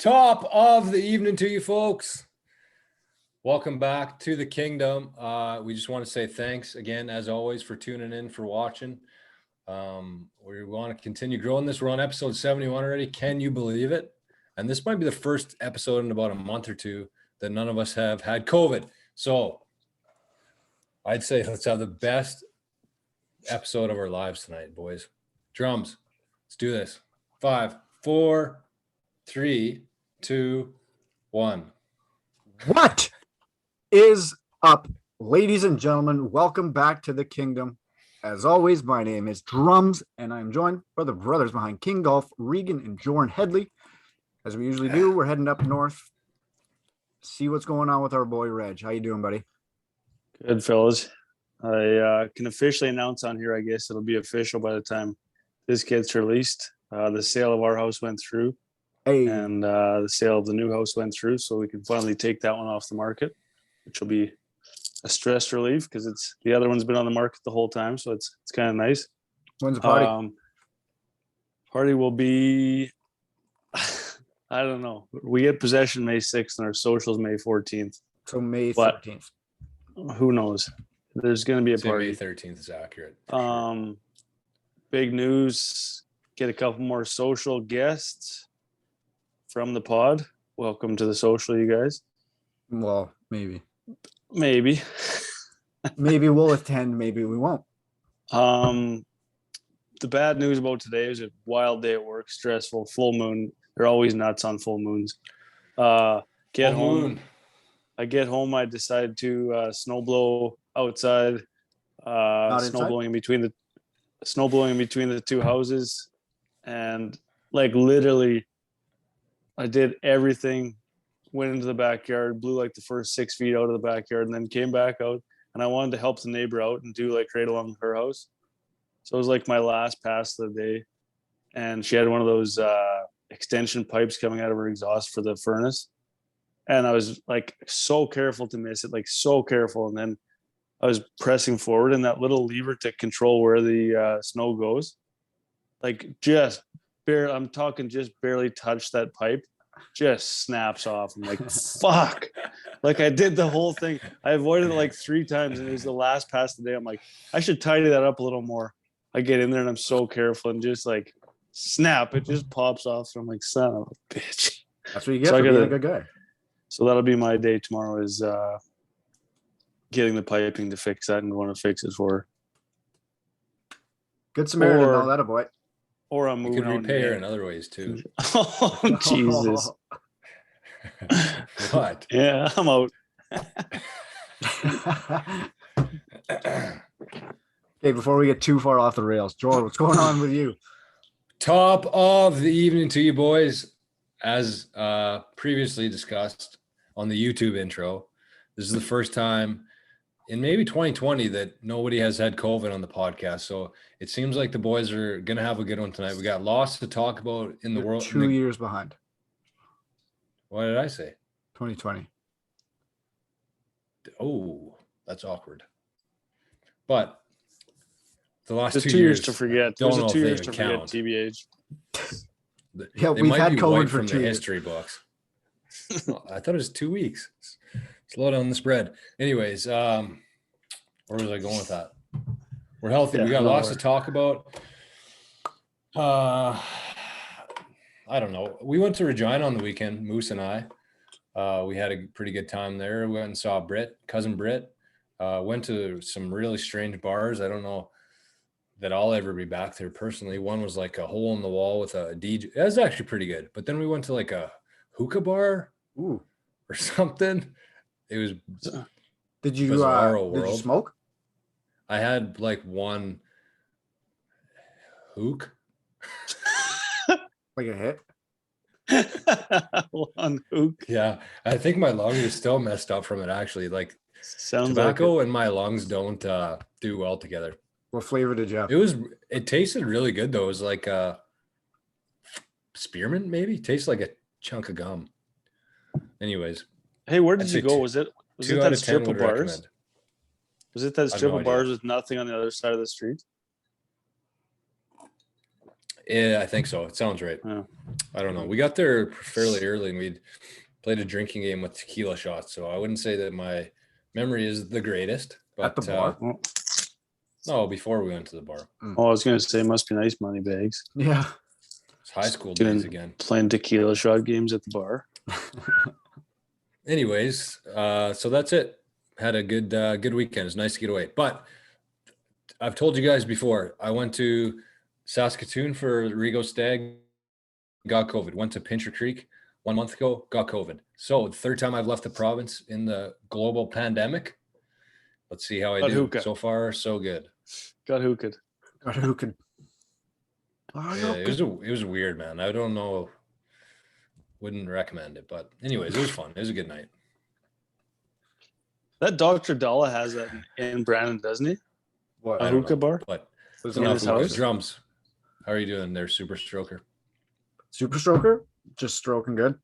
Top of the evening to you folks. Welcome back to the Kingdom. We just want to say thanks again, as always, for tuning in, for watching. We want to continue growing this. We're on episode 71 already. Can you believe it? And this might be the first episode in about a month or two that none of us have had COVID. So I'd say let's have the best episode of our lives tonight, boys. Drums. Let's do this. 5, 4, 3, 2, 1. What is up, ladies and gentlemen? Welcome back to the Kingdom. As always, my name is Drums, and I'm joined by the brothers behind King Golf, Regan and Jordan Headley. As we usually do, we're heading up north. See what's going on with our boy Reg. How you doing, buddy? Good, fellas. I can officially announce on here, I guess it'll be official by the time this gets released. The sale of our house went through. Hey. And the sale of the new house went through, so we can finally take that one off the market, which will be a stress relief because it's the other one's been on the market the whole time, so it's kind of nice. When's the party? Party will be, I don't know. We get possession May 6th and our socials May 14th. So May 13th. Who knows? There's going to be a party. May 13th is accurate. Big news. Get a couple more social guests from the pod. Welcome to the social, you guys. Well, maybe. Maybe we'll attend, maybe we won't. The bad news about today is a wild day at work, stressful, full moon. They're always nuts on full moons. I get home, I decide to snow blow outside, snow blowing in between the two houses, and like literally I did everything, went into the backyard, blew like the first 6 feet out of the backyard, and then came back out. And I wanted to help the neighbor out and do like right along her house. So it was like my last pass of the day. And she had one of those extension pipes coming out of her exhaust for the furnace. And I was like so careful to miss it, like so careful. And then I was pressing forward, and that little lever to control where the snow goes, like just barely touched that pipe, just snaps off. I'm like, fuck. Like I did the whole thing. I avoided it like 3 times, and it was the last pass of the day. I'm like, I should tidy that up a little more. I get in there and I'm so careful, and just like snap, it just pops off. So I'm like, son of a bitch. That's what you get for being a good guy. So that'll be my day tomorrow, is getting the piping to fix that and going to fix it for her. Good Samaritan, all that a boy. Or I'm moving on. You could repay her in other ways too. Oh, Jesus. What? Yeah, I'm out. Okay, before we get too far off the rails, Jordan, what's going on with you? Top of the evening to you, boys. As previously discussed on the YouTube intro, this is the first time in maybe 2020 that nobody has had COVID on the podcast. So it seems like the boys are going to have a good one tonight. We got lots to talk about in the world. 2 years behind. What did I say? 2020. Oh, that's awkward. But the last There's 2 2 years to forget. Don't There's know a if 2 they years even to forget, count. TBH. Yeah, They we've might had be COVID wiped for from 2 the years. history books. I thought it was 2 weeks. Slow down the spread. Anyways, where was I going with that? We're healthy. Yeah, We got lots nowhere. to talk about. I don't know. We went to Regina on the weekend, Moose and I. We had a pretty good time there. We went and saw cousin Britt. Went to some really strange bars. I don't know that I'll ever be back there personally. One was like a hole in the wall with a DJ. That was actually pretty good. But then we went to like a hookah bar or something. It was Did you smoke? I had like one hook. Like a hit? One hook. Yeah. I think my lungs are still messed up from it, actually. Like Sounds tobacco like and my lungs don't do well together. What flavor did you have? It tasted really good though. It was like spearmint, maybe. Tastes like a chunk of gum. Anyways. Hey, where did you go? Was it that strip of bars? Recommend. Was it that strip of bars with nothing on the other side of the street? Yeah, I think so. It sounds right. Yeah. I don't know. We got there fairly early and we'd played a drinking game with tequila shots. So I wouldn't say that my memory is the greatest. But, At the bar? No, before we went to the bar. Oh, I was going to say, must be nice money bags. Yeah. It's high school Doing- days again. Playing tequila shot games at the bar. Anyways, so that's it. Had a good weekend. It's nice to get away. But I've told you guys before, I went to Saskatoon for Rigo Stag, got COVID. Went to Pincher Creek 1 month ago, got COVID. So the third time I've left the province in the global pandemic. Let's see how I Got do. hookah. So far, so good. Got hooked. God, who could? Oh, Yeah, it was weird, man. I don't know. Wouldn't recommend it, but anyways, it was fun. It was a good night. That Dr. Dalla has that in Brandon, doesn't he? What? A I don't hookah know, bar? But Was in it his enough house? about drums. How are you doing there, Super Stroker? Super stroker? Just stroking good.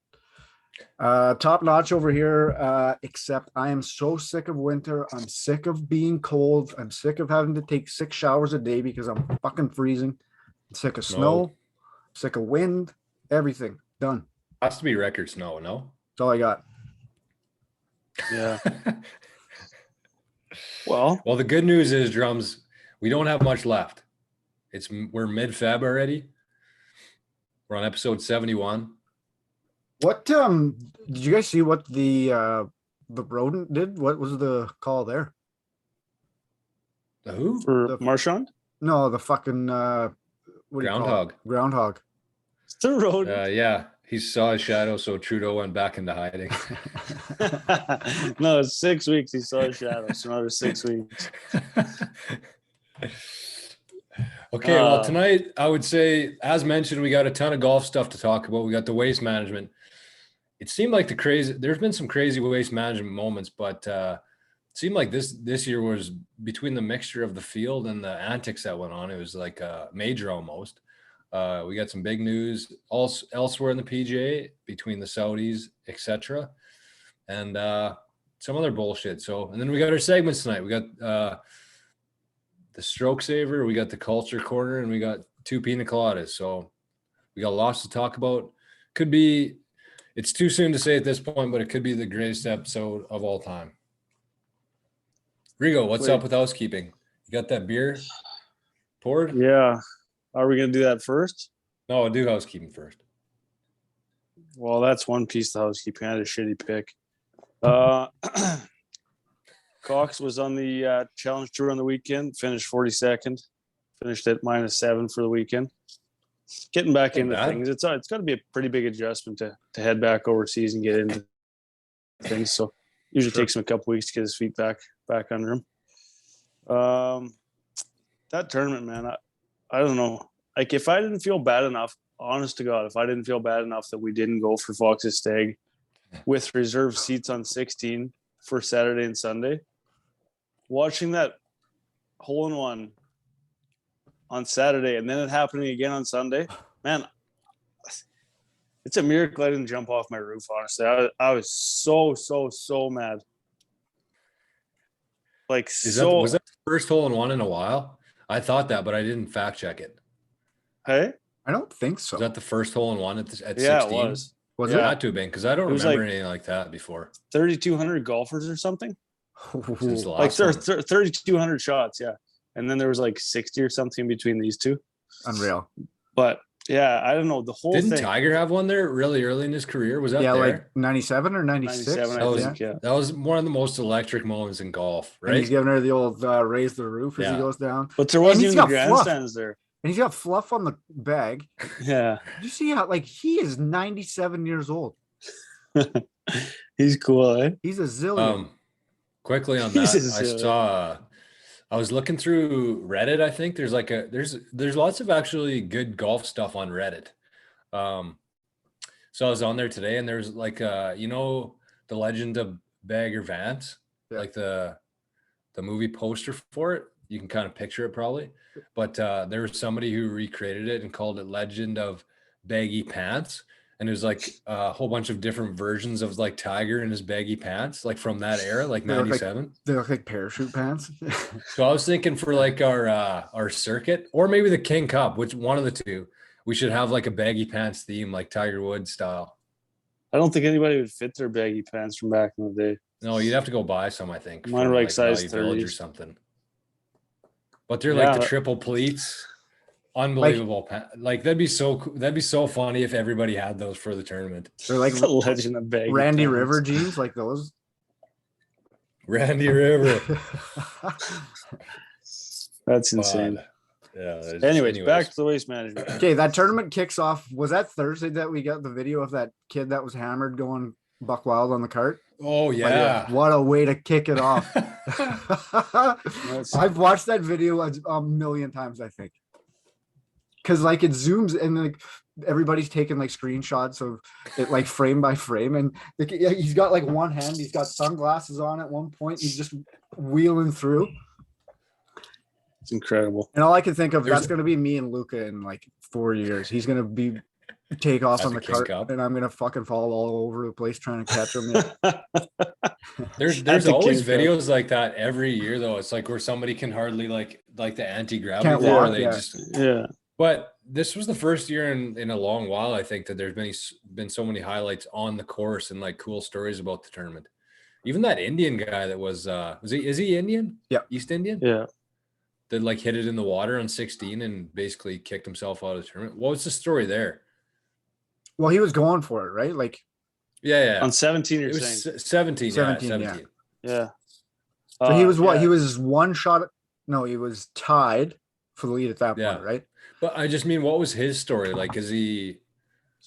Top notch over here, except I am so sick of winter. I'm sick of being cold. I'm sick of having to take 6 showers a day because I'm fucking freezing. I'm sick of snow, sick of wind, everything. Done. Has to be record snow, no? That's all I got. Yeah. Well, Well, the good news is, drums, we don't have much left. We're mid-Feb already. We're on episode 71. What did you guys see what the rodent did? What was the call there? The who? for The- Marshawn, No, the fucking what do you call it? Groundhog. Groundhog. the road. Yeah, he saw his shadow, so Trudeau went back into hiding. No, it's 6 weeks. He saw a shadow. So another 6 weeks. Okay, well, tonight I would say, as mentioned, we got a ton of golf stuff to talk about. We got the waste management. It seemed like there's been some crazy waste management moments, but it seemed like this year was between the mixture of the field and the antics that went on. It was like a major almost. We got some big news also elsewhere in the PGA between the Saudis, etc., and some other bullshit. So, and then we got our segments tonight. We got the Stroke Saver, we got the Culture Corner, and we got Two Pina Coladas. So we got lots to talk about. It's too soon to say at this point, but it could be the greatest episode of all time. Rigo, what's up with housekeeping? You got that beer poured? Yeah. Are we going to do that first? No, I'll do housekeeping first. Well, that's one piece of housekeeping. I had a shitty pick. Cox was on the Challenge Tour on the weekend, finished 42nd, finished at -7 for the weekend. Getting back Ain't into bad. things. It's got to be a pretty big adjustment to head back overseas and get into things. So usually takes him a couple weeks to get his feet back under him. That tournament, man, I don't know. Like, if I didn't feel bad enough, honest to God, if I didn't feel bad enough that we didn't go for Fox's Stag with reserved seats on 16 for Saturday and Sunday, watching that hole-in-one on Saturday and then it happening again on Sunday, man, it's a miracle I didn't jump off my roof, honestly. I was so mad. Like, Was that the first hole in one in a while? I thought that, but I didn't fact check it. hey? I don't think so. Was that the first hole in one at 16? Yeah, it was. Was It Yeah. had to have been, because I don't It was remember like- anything like that before. 3,200 golfers or something? Since the Like last one. 3,200 shots, yeah. And then there was like 60 or something between these two. Unreal. But yeah, I don't know. The whole Didn't thing. Tiger have one there really early in his career? Was that Yeah, there? like 97 or 96. 97, That I was- think, yeah. That was one of the most electric moments in golf, And he's right? giving her the old raise the roof as he Yeah. goes down. But there wasn't he's even the got fluff. grandstands there. And he's got fluff on the bag. Yeah. Did you see how, like, he is 97 years old. He's cool, eh? He's a zillion. Quickly on that, Jesus, I was looking through Reddit. I think there's like there's lots of actually good golf stuff on Reddit. So I was on there today, and there's like the Legend of Bagger Vance, Yeah. like the movie poster for it. You can kind of picture it probably, but there was somebody who recreated it and called it Legend of Baggy Pants. And there's like a whole bunch of different versions of like Tiger in his baggy pants, like from that era, like They look like- 97. They look like parachute pants. So I was thinking for like our circuit, or maybe the King Cup, which one of the two, We should have like a baggy pants theme, like Tiger Woods style. I don't think anybody would fit their baggy pants from back in the day. No, you'd have to go buy some, I think. Mine from were like like size Value Village or 30s. something. But they're like the Yeah. triple pleats. Unbelievable. Like that'd be so funny if everybody had those for the tournament. They're like The legend of baggy Randy pants. River jeans, like those. Randy River. That's insane. God. Yeah. Anyways, back to the waste management. Okay, that tournament kicks off. Was that Thursday that we got the video of that kid that was hammered going buck wild on the cart? Oh yeah. What a way to kick it off. I've watched that video a million times, I think. Because like it zooms and like everybody's taking like screenshots of it like frame by frame, and he's got like one hand, he's got sunglasses on at one point, he's just wheeling through. It's incredible. And all I can think of, that's going to be me and Luca in like 4 years. He's going to be take off on the cart, and I'm going to fucking fall all over the place trying to catch him. There's always videos like that every year, though. It's like where somebody can hardly like the anti-gravity Can't where walk, they yeah. just Yeah. But this was the first year in a long while, I think, that there's been so many highlights on the course and like cool stories about the tournament. Even that Indian guy that is he Indian? Yeah. East Indian? Yeah. That like hit it in the water on 16 and basically kicked himself out of the tournament. What was the story there? Well, he was going for it, right? Like, yeah. On 17, you're It was saying. 17. 17, yeah. Yeah. so he was what? Yeah. He was one shot. No, he was tied for the lead at that Yeah. point, right? But I just mean, what was his story? Like, is he?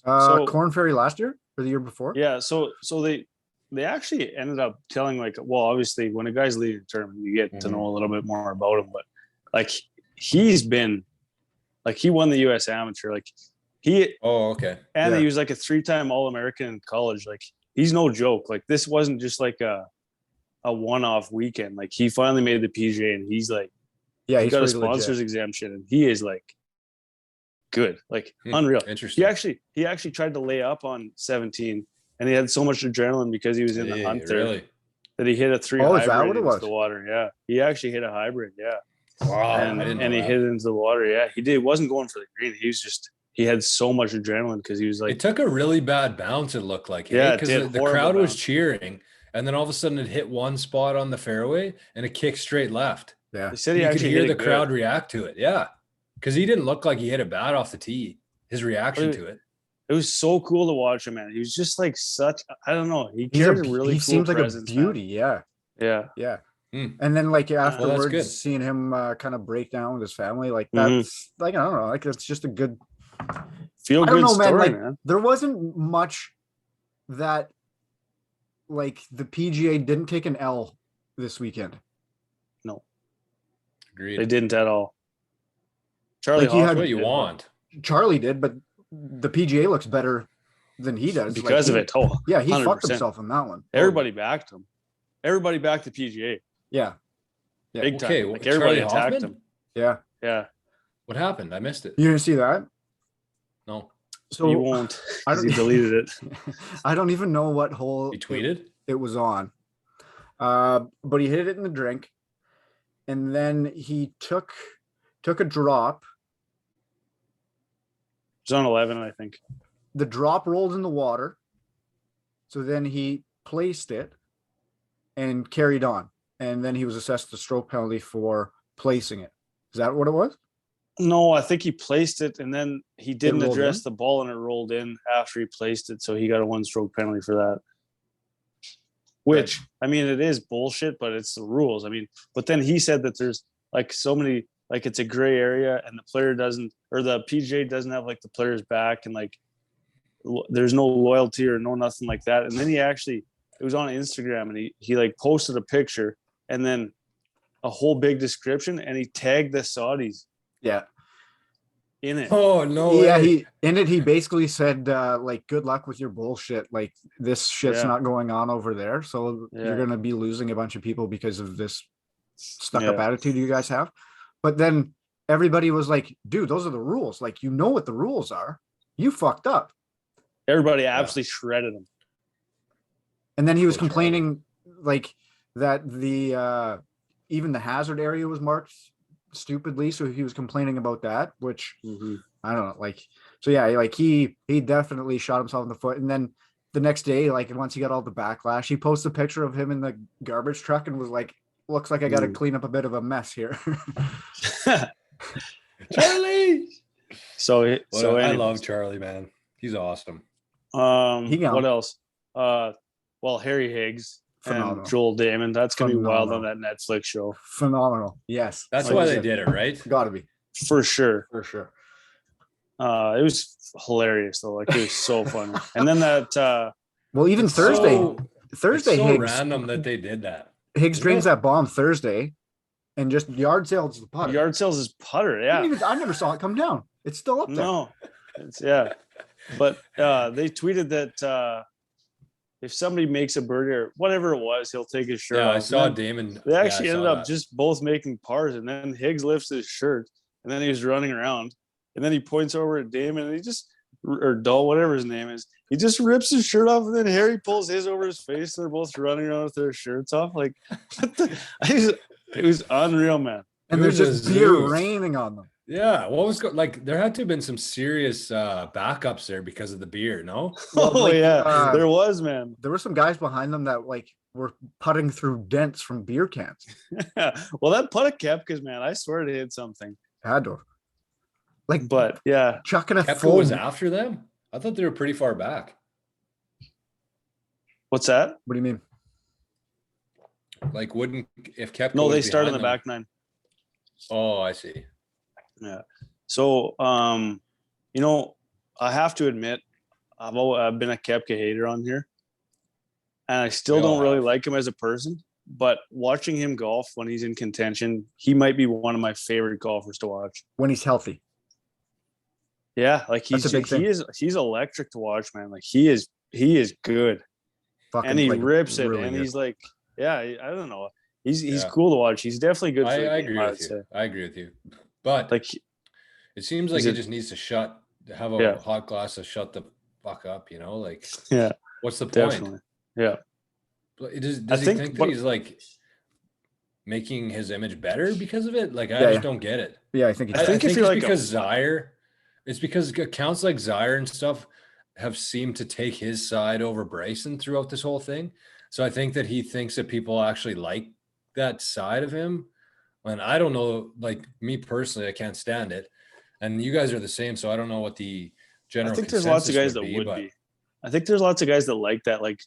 Corn Ferry last year or the year before? Yeah. So they actually ended up telling, like, well, obviously when a guy's leading a tournament, you get to know a little bit more about him. But like he's been like, he won the US Amateur. Like he Okay. and he was like a 3-time All-American in college. Like he's no joke. Like this wasn't just like a one-off weekend. Like he finally made the PGA, and he's like, Yeah, he he's got a pretty legit. sponsors exemption, and he is like good, like unreal. Interesting. He actually tried to lay up on 17, and he had so much adrenaline because he was in the hunt there, really? that he hit a 3 Oh, is that hybrid what it into was? the water. Yeah, he actually hit a hybrid. Yeah, Wow. and I didn't know he that. hit it into the water. Yeah, he did. Wasn't going for the green. He had so much adrenaline because he was like, It took a really bad bounce, it looked like. Yeah, it because did. the Horrible crowd was bounce. cheering, and then all of a sudden it hit one spot on the fairway and it kicked straight left. Yeah. they said he You could actually hear hit the it good. crowd react to it. Yeah, because he didn't look like he hit it bad off the tee. His reaction But to it. It was so cool to watch him, man. He was just like I don't know. He He's carried a really he cool seems like a presence, man. beauty. Yeah. Yeah. Yeah. Mm. And then like good. afterwards, seeing him kind of break down with his family, like Mhm. that's like, I don't know, like it's just a good. Feel I don't good know, man. story, Like man. there wasn't much that like the PGA didn't take an L this weekend. Agreed. They didn't at all. Charlie Like, he had- That's Hoffman what you did, want. Charlie did, but the PGA looks better than he does because Like, of it. Oh, Yeah, he fucked 100%. himself on that one. everybody backed him. Everybody backed the PGA. Yeah. Yeah. Big time. Okay, Like Charlie everybody attacked Hoffman? him. Yeah. Yeah. What happened? I missed it. You didn't see that? No. So You won't. I 'Cause don't he deleted it. I don't even know what hole He tweeted? it was on. But he hit it in the drink, and then he took a drop. It was on 11, I think. The drop rolled in the water. So then he placed it and carried on. And then he was assessed a stroke penalty for placing it. Is that what it was? No, I think he placed it, and then he didn't rolled address in? the ball, and it rolled in after he placed it. So he got a 1-stroke penalty for that. Which, I mean, it is bullshit, but it's the rules. I mean, but then he said that there's like so many, like it's a gray area, and the player doesn't, or the PGA doesn't have like the player's back, and like there's no loyalty or no nothing like that. And then it was on Instagram, and he like posted a picture and then a whole big description, and he tagged the Saudis Yeah. in it. Oh no. Yeah, way. he basically said like, good luck with your bullshit. Like this shit's Yeah. not going on over there. So Yeah. you're gonna be losing a bunch of people because of this stuck up Yeah. attitude you guys have. But then everybody was like, dude, those are the rules. Like, you know what the rules are. You fucked up. Everybody absolutely shredded him. And then he was Poor Charlie. complaining like that the even the hazard area was marked stupidly. So he was complaining about that, which Mhm. I don't know. Like, so yeah, like he definitely shot himself in the foot. And then the next day, like once he got all the backlash, he posted a picture of him in the garbage truck and was like, looks like I got to clean up a bit of a mess here. Charlie. So I anyways, love Charlie, man. He's awesome. what else? Well, Harry Higgs and Phenomenal. Joel Damon. That's gonna be wild on Phenomenal. that Netflix show Phenomenal. Yes. That's Like why you they said. did it, right? Got to be. for sure. For sure. It was hilarious though. Like it was so funny. And then that Well, even It's Thursday, so- Thursday, it's so Higgs random that they did that. Higgs isn't drains it? that bomb Thursday and just yard sales the putter. yard sales is putter. Yeah. I never saw it come down. It's still up there. No. Yeah. But they tweeted that if somebody makes a birdie or whatever it was, he'll take his shirt Yeah, off. I saw And then Damon. They actually yeah, I ended saw up that. just both making pars, and then Higgs lifts his shirt, and then he was running around, and then he points over at Damon, and he just or Dull, whatever his name is, he just rips his shirt off, and then Harry pulls his over his face, and they're both running around with their shirts off. Like, it was unreal, man. And It there's was just a beer zoo. raining on them. Yeah, what was like? There had to have been some serious backups there because of the beer. No, Well, Oh like, yeah, there was, man. There were some guys behind them that like were putting through dents from beer cans. Well, that putt kept because man, I swear it hit something. Had to. Like, But yeah, chucking a Kepka full. was after them. I thought they were pretty far back. what's that? What do you mean? Like, wouldn't if Kepka? No, was they started in the behind back nine. them- Oh, I see. Yeah. So, you know, I have to admit, I've been a Kepka hater on here, and I still We all don't really have. like him as a person. But watching him golf when he's in contention, he might be one of my favorite golfers to watch. When he's healthy. Yeah, like That's a big thing. he's electric to watch, man. Like he is good, Fucking, and he like, rips it, really and good. he's like, yeah, I don't know, he's Yeah. cool to watch. He's definitely good. For the I game, agree I with would you. say. I agree with you. But Like, it seems like He's he a- just needs to have a Yeah. hot glass to shut the fuck up. You know, like yeah, what's the point? definitely, yeah. But does I he think think that what- he's like making his image better because of it? Like I Yeah, just yeah. don't get it. Yeah, I think I it's think if it's you're like a- because Zaire, it's because accounts like Zaire and stuff have seemed to take his side over Bryson throughout this whole thing. So I think that he thinks that people actually like that side of him. And I don't know, like me personally, I can't stand it. And you guys are the same, so I don't know what the general. I think there's lots of guys that would be. I think there's lots of guys that like that, like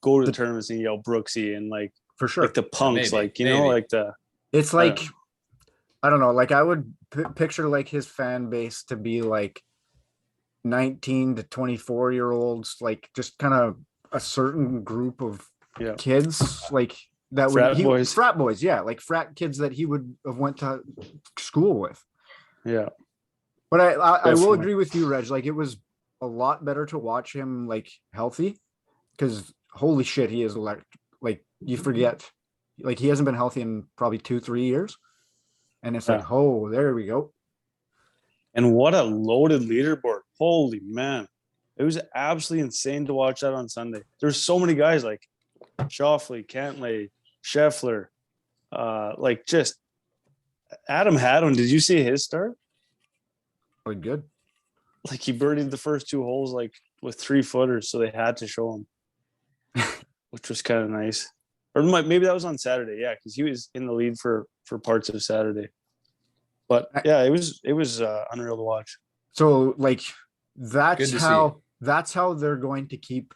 go to the tournaments and yell Brooksy and like for sure. the punks, maybe, like you know, maybe. like the It's I like, don't I don't know. Like I would picture like his fan base to be like 19 to 24-year-olds, like just kind of a certain group of Yeah. kids, like that Frat would boys. frat boys, yeah, like frat kids that he would have went to school with. yeah. But I will Definitely. agree with you, Reg. Like it was a lot better to watch him like healthy, because holy shit, he is like you forget, like he hasn't been healthy in probably 2-3 years, and it's like, Yeah. oh, there we go. And what a loaded leaderboard! Holy man, it was absolutely insane to watch that on Sunday. There's so many guys like Schauffele, Cantlay, Scheffler, like just Adam Hadwin. Did you see his start? Really good. Like he birdied the first two holes like with 3-footers, so they had to show him, which was kind of nice. Or maybe that was on Saturday, yeah, because he was in the lead for parts of Saturday. But yeah, it was unreal to watch. So like Good that's to how they're going to keep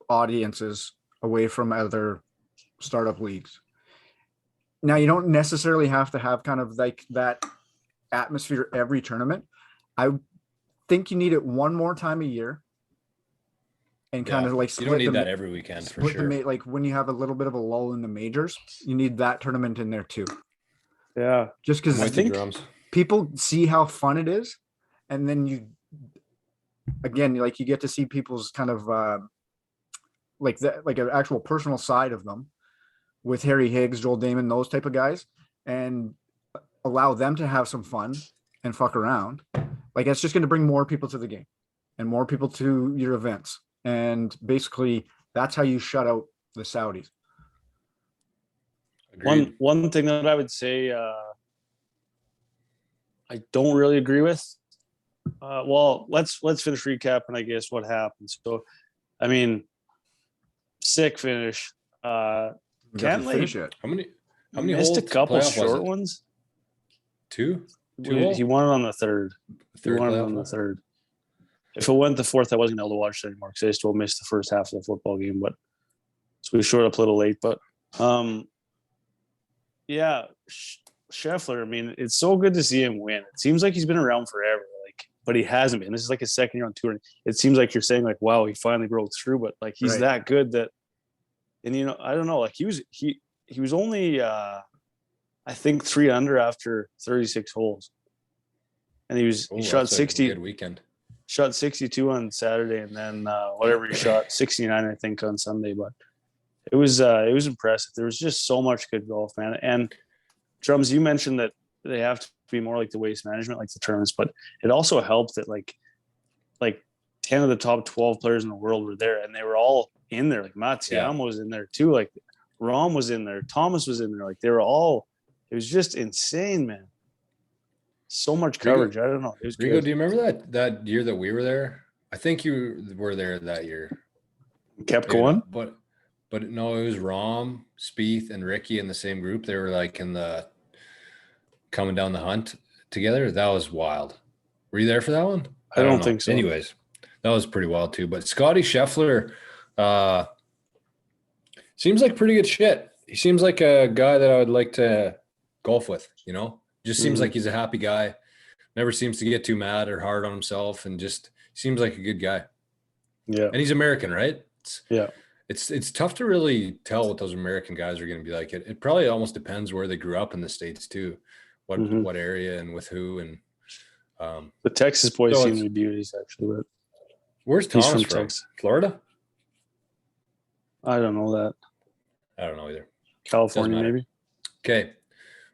audiences away from other startup leagues. Now you don't necessarily have to have kind of like that atmosphere every tournament. I think you need it one more time a year, and kind of like you split don't need them- that every weekend for split sure. like when you have a little bit of a lull in the majors, you need that tournament in there too. Yeah, Just because I'm with you, Drums. people see how fun it is, and then you again, like you get to see people's kind of like that, like an actual personal side of them with Harry Higgs, Joel Damon, those type of guys, and allow them to have some fun and fuck around. Like it's just going to bring more people to the game and more people to your events, and basically that's how you shut out the Saudis. Agreed. one thing that I would say I don't really agree with. Well, let's finish recapping, I guess, what happened. So, I mean, sick finish. Can't finish it. How many missed holes a couple playoff was short it? ones. Two He won it on the third. He won it on the third. If it went the fourth, I wasn't able to watch it anymore because I still missed the first half of the football game. But so we showed up a little late. But yeah, Scheffler. I mean, it's so good to see him win. It seems like he's been around forever, but he hasn't been. This is like his second year on tour. It seems like you're saying like, wow, he finally broke through. But like he's that good that, and I don't know. Like he was only I think 3 under after 36 holes, and he shot 60. Good weekend. Shot 62 on Saturday, and then whatever he shot 69, I think, on Sunday. But it was impressive. There was just so much good golf, man. And Drums, you mentioned that they have to be more like the waste management, like the tournaments, but it also helped that like 10 of the top 12 players in the world were there, and they were all in there. Like Matsuyama was in there too. Like Rahm was in there. Thomas was in there. Like they were all. It was just insane, man. So much coverage. I don't know. It was Rigo, good. do you remember that year that we were there? I think you were there that year. Kept going? But no, it was Rahm, Spieth, and Ricky in the same group. They were like coming down the hunt together. That was wild. Were you there for that one? I don't think so. Anyways, that was pretty wild too. But Scotty Scheffler seems like pretty good shit. He seems like a guy that I would like to golf with, Just seems like he's a happy guy. Never seems to get too mad or hard on himself, and just seems like a good guy. Yeah. And he's American, right? Yeah. It's tough to really tell what those American guys are going to be like. It probably almost depends where they grew up in the States too, what area and with who. And the Texas boys seem to be beauties, actually. But where's Thomas from? Texas. Florida? I don't know that. I don't know either. California, maybe. Okay.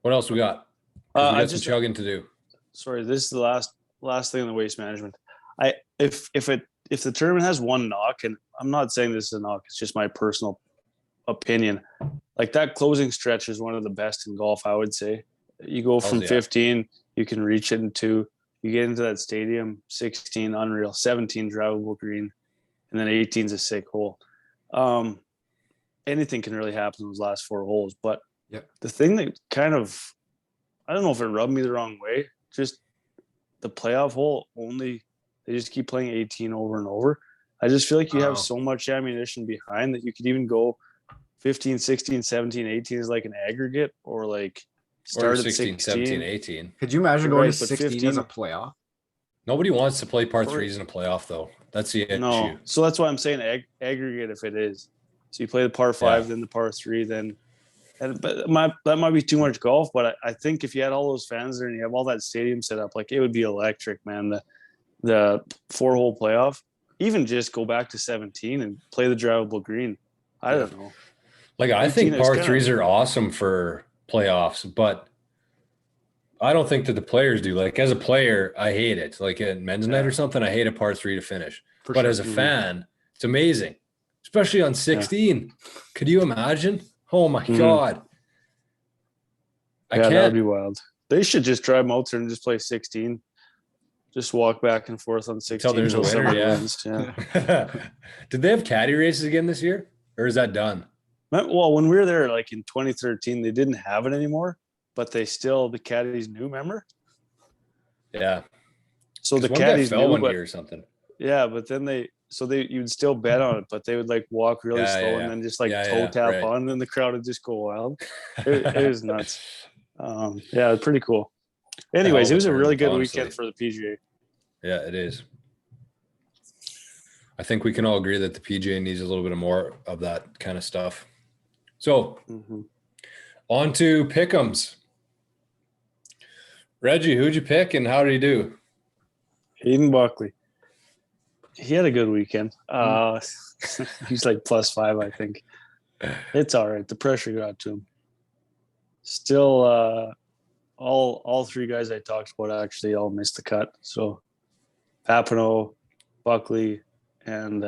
What else we got? We got some chugging to do. Sorry, this is the last thing on the waste management. If the tournament has one knock, and I'm not saying this is a knock, it's just my personal opinion. Like that closing stretch is one of the best in golf, I would say. You go from 15, you can reach it in 2. You get into that stadium, 16, unreal, 17, drivable green, and then 18 is a sick hole. Anything can really happen in those last 4 holes. But the thing that kind of, I don't know if it rubbed me the wrong way, just the playoff hole only, they just keep playing 18 over and over. I just feel like you have so much ammunition behind that you could even go 15, 16, 17, 18 is like an aggregate, or like start at 16, 17, 18. Could you imagine going to 16 15, as a playoff? Nobody wants to play par 3s in a playoff, though. That's the issue. No. So that's why I'm saying aggregate if it is. So you play the par 5, then the par 3, then but that might be too much golf, but I think if you had all those fans there and you have all that stadium set up, like it would be electric, man. The 4-hole playoff, even just go back to 17 and play the drivable green. I don't know. Like I think par 3s are awesome for playoffs, but I don't think that the players do. Like as a player, I hate it. Like at men's night or something, I hate a par 3 to finish. But as a fan, it's amazing, especially on 16. Yeah. Could you imagine? Oh my God. I can't. That'd be wild. They should just drive them out there and just play 16. Just walk back and forth on 16. Until there's a winner, yeah. Did they have caddy races again this year? Or is that done? Well, when we were there, like in 2013, they didn't have it anymore, but the caddies knew, remember? Yeah. So the caddies fell one year or something. Yeah, but then you'd still bet on it, but they would like walk really slow and then just like toe tap on, and then the crowd would just go wild. It was nuts. It's pretty cool. Anyways, it was a really good weekend for the PGA. Yeah, it is. I think we can all agree that the PGA needs a little bit more of that kind of stuff. So, on to pick'ems. Reggie, who'd you pick and how did he do? Hayden Buckley. He had a good weekend. He's like +5, I think. It's all right. The pressure got to him. Still, all 3 guys I talked about actually all missed the cut. So, Papineau, Buckley, and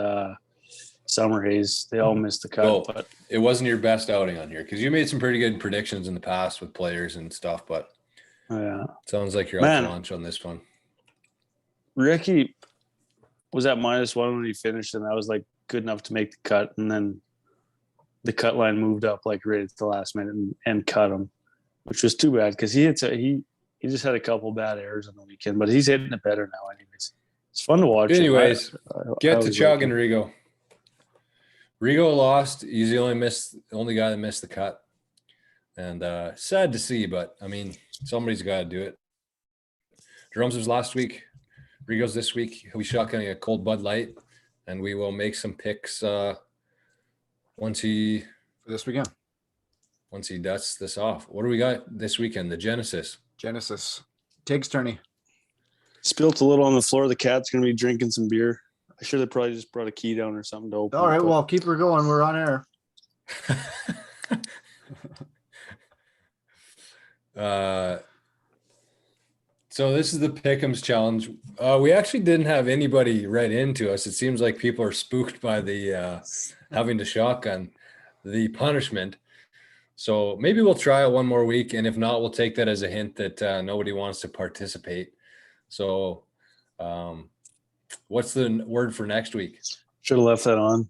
Summerhays, they all missed the cut. But it wasn't your best outing on here because you made some pretty good predictions in the past with players and stuff. But Oh, yeah. Sounds like you're Man. out to lunch on this one. Ricky was at -1 when he finished, and that was like good enough to make the cut. And then the cut line moved up like right at the last minute and cut him, which was too bad because he just had a couple bad errors on the weekend, but he's hitting it better now. Anyways, it's fun to watch. Anyways, get to always chugging, like Rigo. Rigo lost. He's the only guy that missed the cut. And sad to see, but I mean, somebody's got to do it. Drums was last week. Rigo's this week. He'll be shotgunning a cold Bud Light, and we will make some picks once he dusts this off. What do we got this weekend? The Genesis. Tig's tourney. spilt a little on the floor. The cat's gonna be drinking some beer. I should have probably just brought a key down or something to open. All right, well, keep her going. We're on air. So this is the Pick'ems challenge. We actually didn't have anybody write into us. It seems like people are spooked by the having to shotgun the punishment. So maybe we'll try it one more week, and if not, we'll take that as a hint that nobody wants to participate. So what's the word for next week? Should have left that on.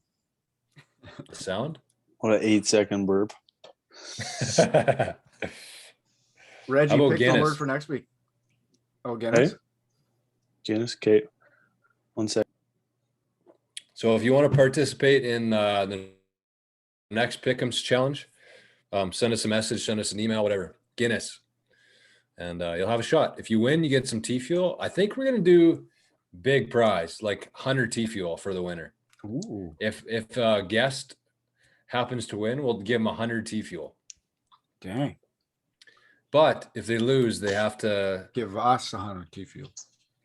The sound? What an 8-second burp. Reggie, about pick the Guinness? word for next week. Oh, Guinness. Hey? Guinness, Kate. 1 sec. So if you want to participate in the next Pick'ems challenge, send us a message, send us an email, whatever. Guinness. And you'll have a shot. If you win, you get some tea fuel. I think we're going to do big prize, like 100 tea fuel for the winner. Ooh. If a guest happens to win, we'll give them 100 tea fuel. Dang. But if they lose, they have to Give us 100 T fuel.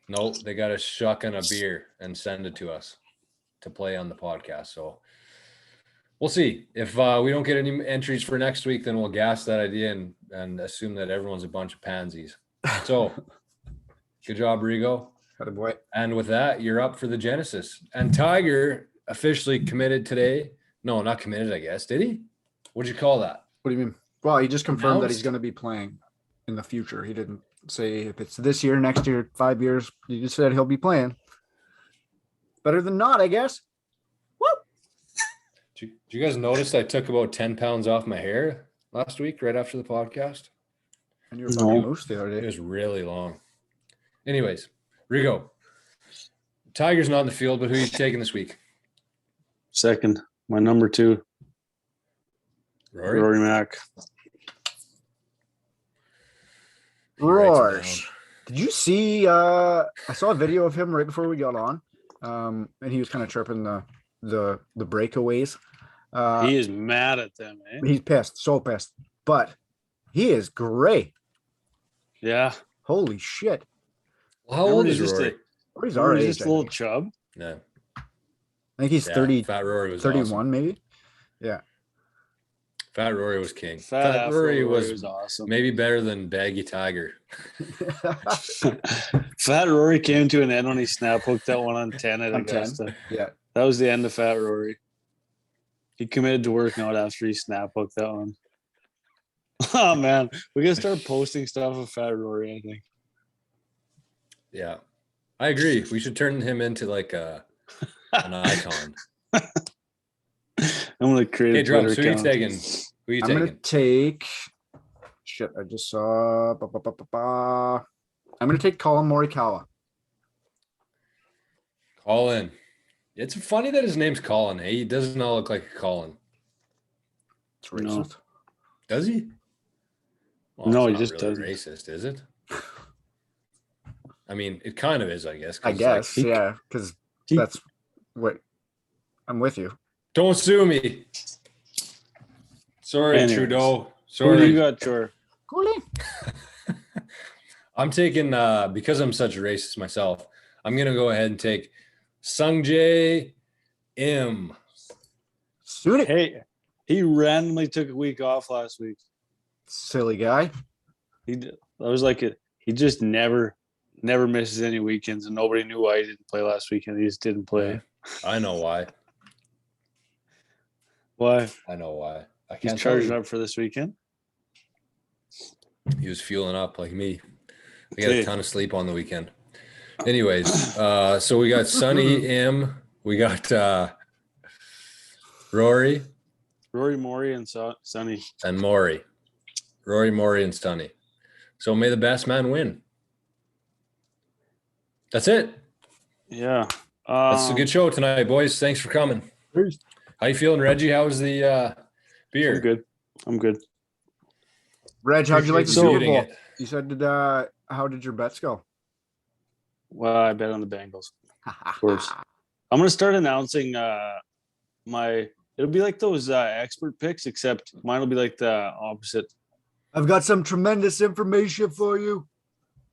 no, they got to shotgun a beer and send it to us to play on the podcast. So we'll see. If we don't get any entries for next week, then we'll gas that idea and assume that everyone's a bunch of pansies. So good job, Rigo. Atta boy. And with that, you're up for the Genesis. And Tiger officially committed today. No, not committed, I guess. Did he? What'd you call that? What do you mean? Well, he just confirmed that he's Announced? going to be playing in the future. He didn't say if it's this year, next year, 5 years. He just said he'll be playing. Better than not, I guess. Woo! Did you guys notice I took about 10 pounds off my hair last week right after the podcast? And you were fucking No. moose the other It day. was really long. Anyways, Rigo, Tiger's not in the field, but who are you taking this week? Second. My number 2, Rory Mack. Roars. Did you see? I saw a video of him right before we got on, and he was kind of chirping the breakaways. He is mad at them, eh? He's pissed, so pissed. But he is great. Yeah. Holy shit! Well, how old Remember is he's just Rory? Or he's our He's age. just I a little think. chub. No. I think he's Yeah, 30, Fat Rory was 31 awesome. maybe. Yeah. Fat Rory was king. Fat Fat Afro Rory was awesome. maybe better than Baggy Tiger. Fat Rory came to an end when he snap hooked that one on 10 at On 10. Augusta. Yeah. That was the end of Fat Rory. He committed to working out after he snap hooked that one. Oh man, we gotta start posting stuff of Fat Rory, I think. Yeah. I agree. We should turn him into like an icon. I'm gonna create Okay, a Drums, Twitter who are you account. taking? Who are you I'm gonna taking? take. Shit! I just saw. I'm gonna take Colin Morikawa. Colin. It's funny that his name's Colin. Hey, he does not look like a Colin. It's No. racist. Does he? Well, No, it's he not just really doesn't. racist, is it? I mean, it kind of is, I guess. 'cause I it's guess, like, yeah, because he- that's what I'm with you. don't sue me. Sorry, Anyways. Trudeau. Who do Sorry. you got, Chor? Cooley. I'm taking because I'm such a racist myself. I'm gonna go ahead and take Sungjae M. Suit it, Hey, he randomly took a week off last week. silly guy. He did. I was like, he just never misses any weekends, and nobody knew why he didn't play last weekend. He just didn't play. Yeah. I know why. Why? I know why. I He's can't tell charging you. up for this weekend. He was fueling up like me. We got a ton of sleep on the weekend. Anyways, so we got Sonny M. We got Rory, Maury, and Sonny. and Maury. Rory, Maury, and Sonny. So may the best man win. That's it. Yeah. That's a good show tonight, boys. Thanks for coming. How you feeling, Reggie? How was the beer? I'm good. Reg, how'd you like the Appreciate Super you Bowl? muting You said, how did your bets go? Well, I bet on the Bengals. Of course. I'm gonna start announcing it'll be like those expert picks, except mine will be like the opposite. I've got some tremendous information for you.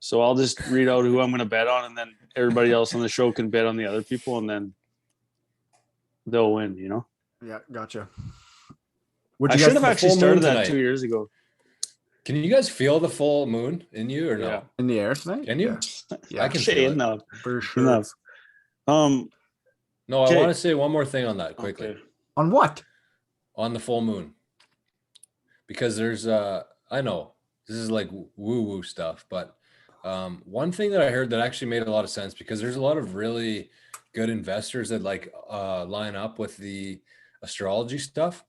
So I'll just read out who I'm gonna bet on, and then everybody else on the show can bet on the other people, and then they'll win, you know? Yeah, gotcha. I should have actually started that tonight? 2 years ago. Can you guys feel the full moon in you or no? Yeah. In the air tonight? Can you? Yeah, I can Okay, feel it. enough. for sure. Enough. No, I Okay. want to say one more thing on that quickly. Okay. On what? On the full moon. Because there's I know this is like woo-woo stuff, but one thing that I heard that actually made a lot of sense, because there's a lot of really good investors that like line up with the astrology stuff.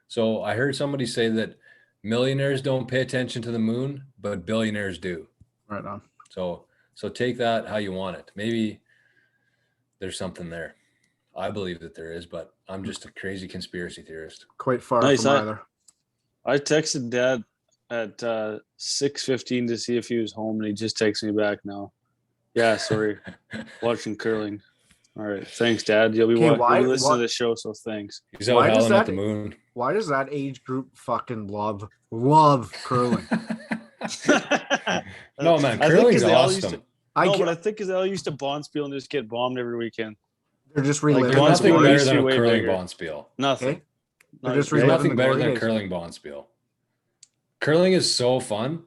So I heard somebody say that millionaires don't pay attention to the moon, but billionaires do. Right on. So take that how you want it. Maybe there's something there. I believe that there is, but I'm just a crazy conspiracy theorist. Quite far Nice, from huh? either. I texted Dad at 6:15 to see if he was home, and he just texted me back now. Yeah, sorry. Watching curling. All right. Thanks, Dad. You'll be, Okay, you'll why- be listening why- to the show, so thanks. He's out Why does howling at that- the moon. Why does that age group fucking love curling? No, man, I think 'cause curling's they all used awesome. No, but I think because they all used to bonspiel and just get bombed every weekend. they're just Like, reliving. There's Bonspiel nothing used better to than be a way curling bigger. bonspiel. Nothing. Okay. They're just There's reliving nothing the better glory than a days. curling bonspiel. Curling is so fun.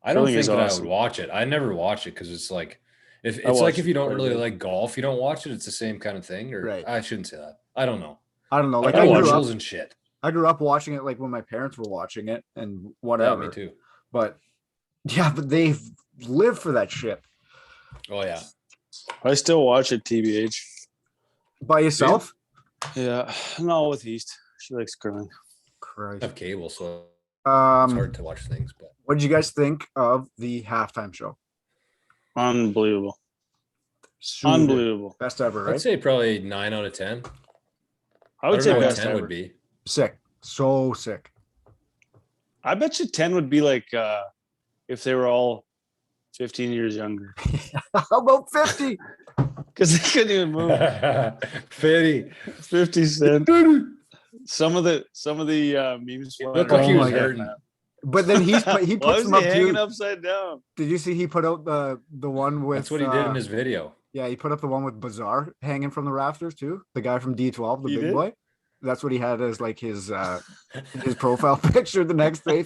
I don't Curling think is that awesome. I would watch it. I never watch it because it's like, if I it's like watch if you don't quite a really bit. like golf, you don't watch it. It's the same kind of thing. Or Right. I shouldn't say that. I don't know. I don't know. Like I I watch grew up, rules and shit. I grew up watching it like when my parents were watching it and Yeah, whatever. me too. But yeah, but they live for that shit. Oh yeah. I still watch it, TBH. By yourself? Yeah. No, with East. She likes curling. I Christ. have cable, so it's hard Um, to watch things. But what did you guys think of the halftime show? Unbelievable. Super. Unbelievable. Best ever, right? I'd say probably 9 out of 10. I I would don't say know what best 10 ever. would be. Sick. So sick. I bet you 10 would be like if they were all 15 years younger. How about 50? Because they couldn't even move. 50. 50 Cent. Some of the memes. He looked like he Oh was my God. hurting. But then he Why puts was them he up hanging too. upside down? Did you see he put out the one with That's what he did in his video. Yeah, he put up the one with Bazaar hanging from the rafters too. The guy from D12, the He big did? boy. That's what he had as like his profile picture the next day.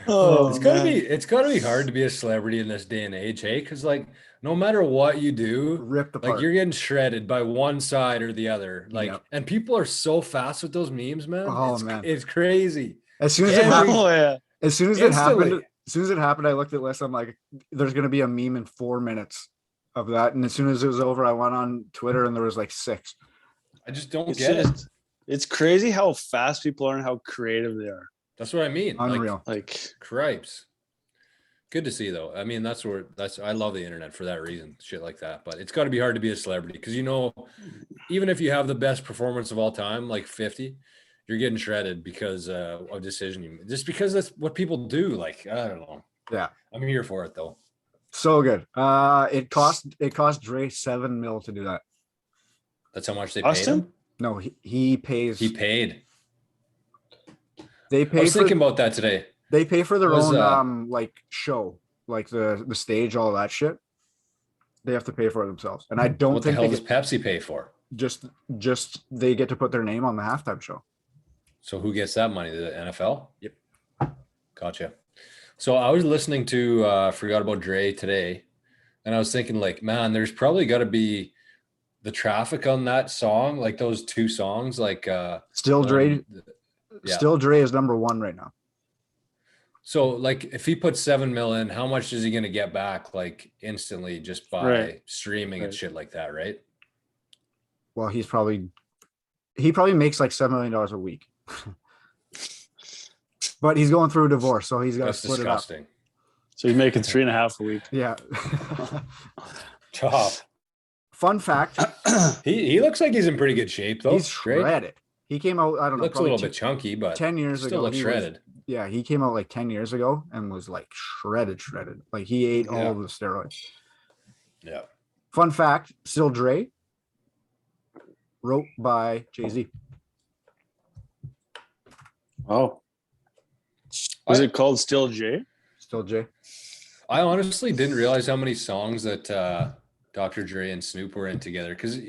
Oh, It's gotta be hard to be a celebrity in this day and age, hey? Because like no matter what you do, Ripped apart. like you're getting shredded by one side or the other. Like, Yep. and people are so fast with those memes, man. Oh, it's, man. it's crazy. as soon as it Every- happened, Oh yeah. as soon as it Instantly. happened, I looked at list. I'm like, there's gonna be a meme in 4 minutes of that. And as soon as it was over, I went on Twitter and there was like 6. I just don't It's get it. just it's crazy how fast people are and how creative they are. That's what I mean. Unreal. Like Cripes. Good to see though. I mean, I love the internet for that reason, shit like that. But it's got to be hard to be a celebrity because even if you have the best performance of all time, like 50, you're getting shredded because of a decision you made. Just because that's what people do. Like I don't know. Yeah. I'm here for it though. So good. It cost Dre $7 million to do that. That's how much they paid Austin? him. No, he pays. He paid. They I pay was for. thinking about that today. They pay for their Was, own like show, like the stage, all that shit. They have to pay for it themselves, and I don't What the think hell they does Pepsi pay for? just they get to put their name on the halftime show. So who gets that money? The NFL? Yep. Gotcha. So I was listening to Forgot About Dre today, and I was thinking like, man, there's probably got to be the traffic on that song, like those two songs, like Still Dre, Yeah. Still Dre is number one right now. So like if he puts 7 mil in, how much is he going to get back like instantly just by streaming and shit like that, right? Well, he probably makes like $7 million a week. But he's going through a divorce, so he's got to split disgusting. it up. So he's making 3.5 a week. Yeah. Tough. Fun fact. He looks like he's in pretty good shape though. He's shredded. He came out, I don't know, looks a little bit chunky, but 10 years still ago. looks shredded. He came out like 10 years ago and was like shredded. Like he ate all of the steroids. Yeah. Fun fact, Still Dre, wrote by Jay-Z. Oh. Was it called Still J? Still J. I honestly didn't realize how many songs that Dr. Dre and Snoop were in together. Cause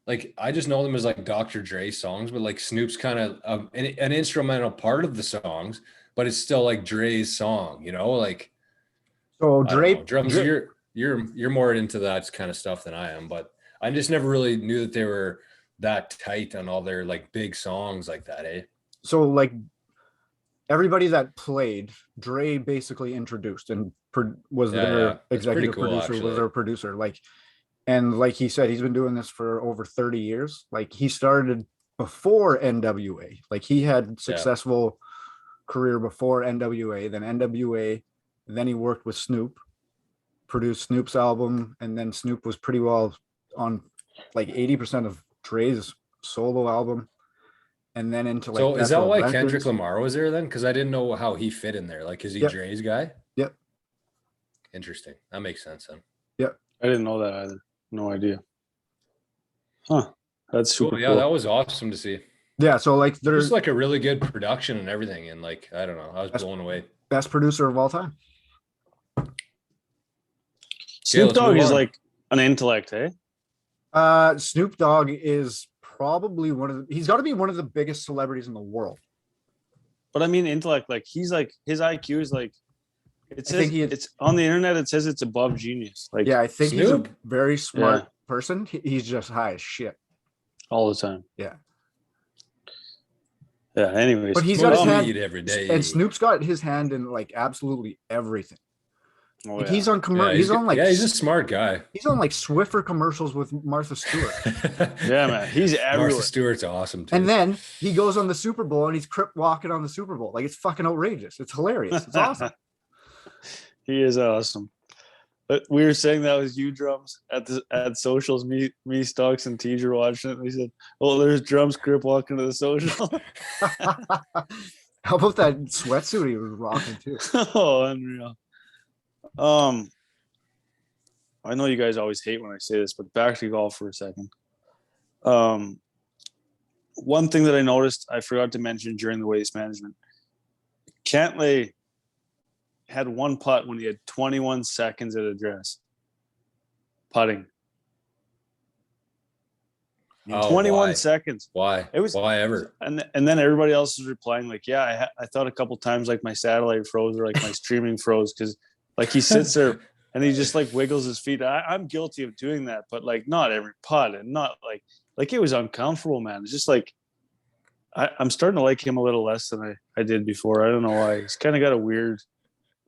like, I just know them as like Dr. Dre songs, but like Snoop's kind of an instrumental part of the songs, but it's still like Dre's song, you know, like. So Dre, drums, you're more into that kind of stuff than I am, but I just never really knew that they were that tight on all their like big songs like that, eh? So like everybody that played, Dre basically introduced and was their executive producer, actually. was their producer. Like, and like he said, he's been doing this for over 30 years. Like he started before NWA. Like he had successful career before NWA, then NWA, then he worked with Snoop, produced Snoop's album, and then Snoop was pretty well on like 80% of Dre's solo album. And then into like. So is that why Kendrick Lamar was there then? Because I didn't know how he fit in there. Like, is he Dre's guy? Yep. Interesting. That makes sense then. Yep. I didn't know that either. No idea. Huh. That's super cool. Yeah, cool. that was awesome to see. Yeah, so like there's just like a really good production and everything. And like, I don't know, I was blown away. Best producer of all time. Snoop Dogg is like an intellect, eh? Snoop Dogg is probably he's got to be one of the biggest celebrities in the world. But I mean intellect, like he's like his IQ is like it says it's on the internet, it says it's above genius. Like I think Snoop? He's a very smart person. He's just high as shit. All the time. Yeah. Yeah, anyways. But he's got his hand every day. And Snoop's got his hand in like absolutely everything. Oh, like he's on commercial. He's a smart guy. He's on like Swiffer commercials with Martha Stewart. Yeah, man, he's everywhere. Martha Stewart's awesome too. And then he goes on the Super Bowl and he's crip walking on the Super Bowl. Like it's fucking outrageous. It's hilarious. It's awesome. He is awesome. But we were saying that was you, Drums, at socials. Me, Stocks, and Teacher watching it. We said, "Oh, there's Drums crip walking to the social." How about that sweatsuit he was rocking too? Oh, unreal. I know you guys always hate when I say this, but back to golf for a second. One thing that I noticed, I forgot to mention during the waste management, Cantlay had one putt when he had 21 seconds at address putting. 21 seconds. Why? It was why ever? And then everybody else was replying like, yeah, I thought a couple times like my satellite froze or like my streaming froze because like he sits there and he just like wiggles his feet. I'm guilty of doing that, but like not every putt and not like it was uncomfortable, man. It's just like I'm starting to like him a little less than I did before. I don't know why. He's kind of got a weird